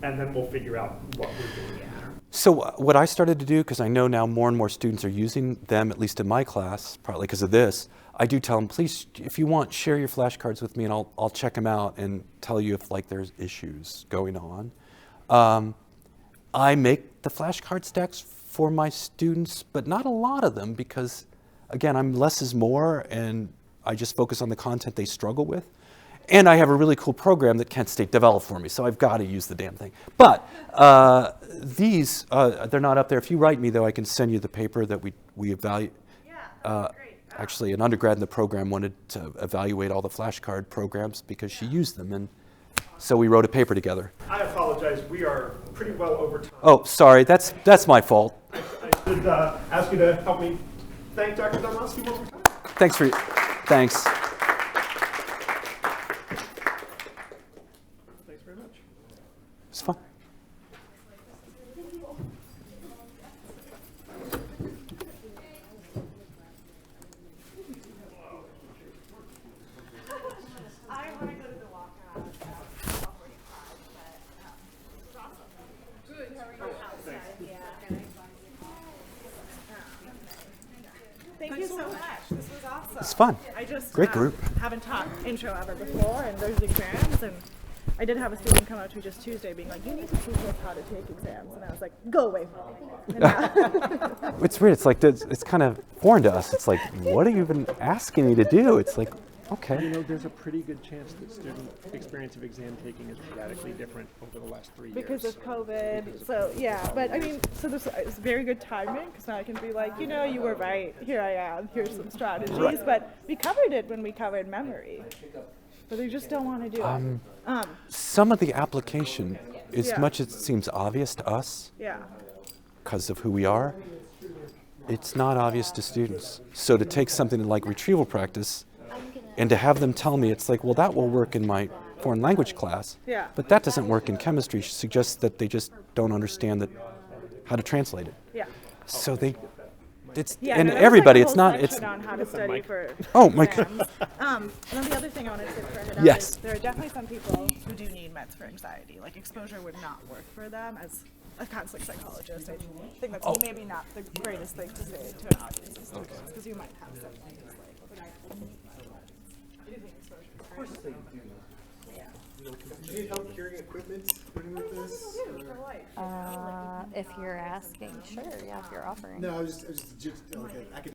and then we'll figure out what we're doing there. So what I started to do, because I know now more and more students are using them, at least in my class, partly because of this, I do tell them, please, if you want, share your flashcards with me, and I'll check them out and tell you if, like, there's issues going on. I make the flashcard stacks for my students, but not a lot of them, because, again, I'm less is more, and I just focus on the content they struggle with. And I have a really cool program that Kent State developed for me, so I've got to use the damn thing. But these, they're not up there. If you write me, though, I can send you the paper that we evaluate. Yeah, that'd be great. Actually, an undergrad in the program wanted to evaluate all the flashcard programs because she used them, and so we wrote a paper together. I apologize, we are pretty well over time. Oh, sorry, that's my fault. I should ask you to help me thank Dr. Dunlosky one more time. Thanks. Thanks very much. It's fun. I want to go to the walkout at 12:45, but it's awesome. Good. How are you? Thank you so much. This was awesome. It's fun. I just Great group. haven't taught intro ever before, and there's exams, and I did have a student come up to me just Tuesday being like, you need to teach us how to take exams, and I was like, go away from me. It's weird. It's like it's kind of foreign to us. It's like, what are you even asking me to do? It's like, okay. You know, there's a pretty good chance that student experience of exam taking is radically different over the last 3 years. Because of COVID, so yeah, but I mean, so this is very good timing, because now I can be like, you know, you were right, here I am, here's some strategies, Right. but we covered it when we covered memory, but they just don't want to do it. Some of the application, as Yeah. much as it seems obvious to us Yeah, because of who we are, it's not obvious to students. So to take something like retrieval practice and to have them tell me, it's like, well, that will work in my foreign language class, Yeah. but that doesn't work in chemistry, suggests that they just don't understand how to translate it. yeah. So it's, Yeah, and no, that was everybody, like a it's whole not, it's, section on how to study for oh my exams. God. And then the other thing I wanted to throw it out Yes. is there are definitely some people who do need meds for anxiety. Like exposure would not work for them. As a counseling psychologist, I think that's maybe not the greatest thing to say to an audience of students, because you might have something just like, I do think exposure is Of course they do. Do you need help carrying equipment working with this? If you're asking, sure, yeah, if you're offering. No, I was just like, I could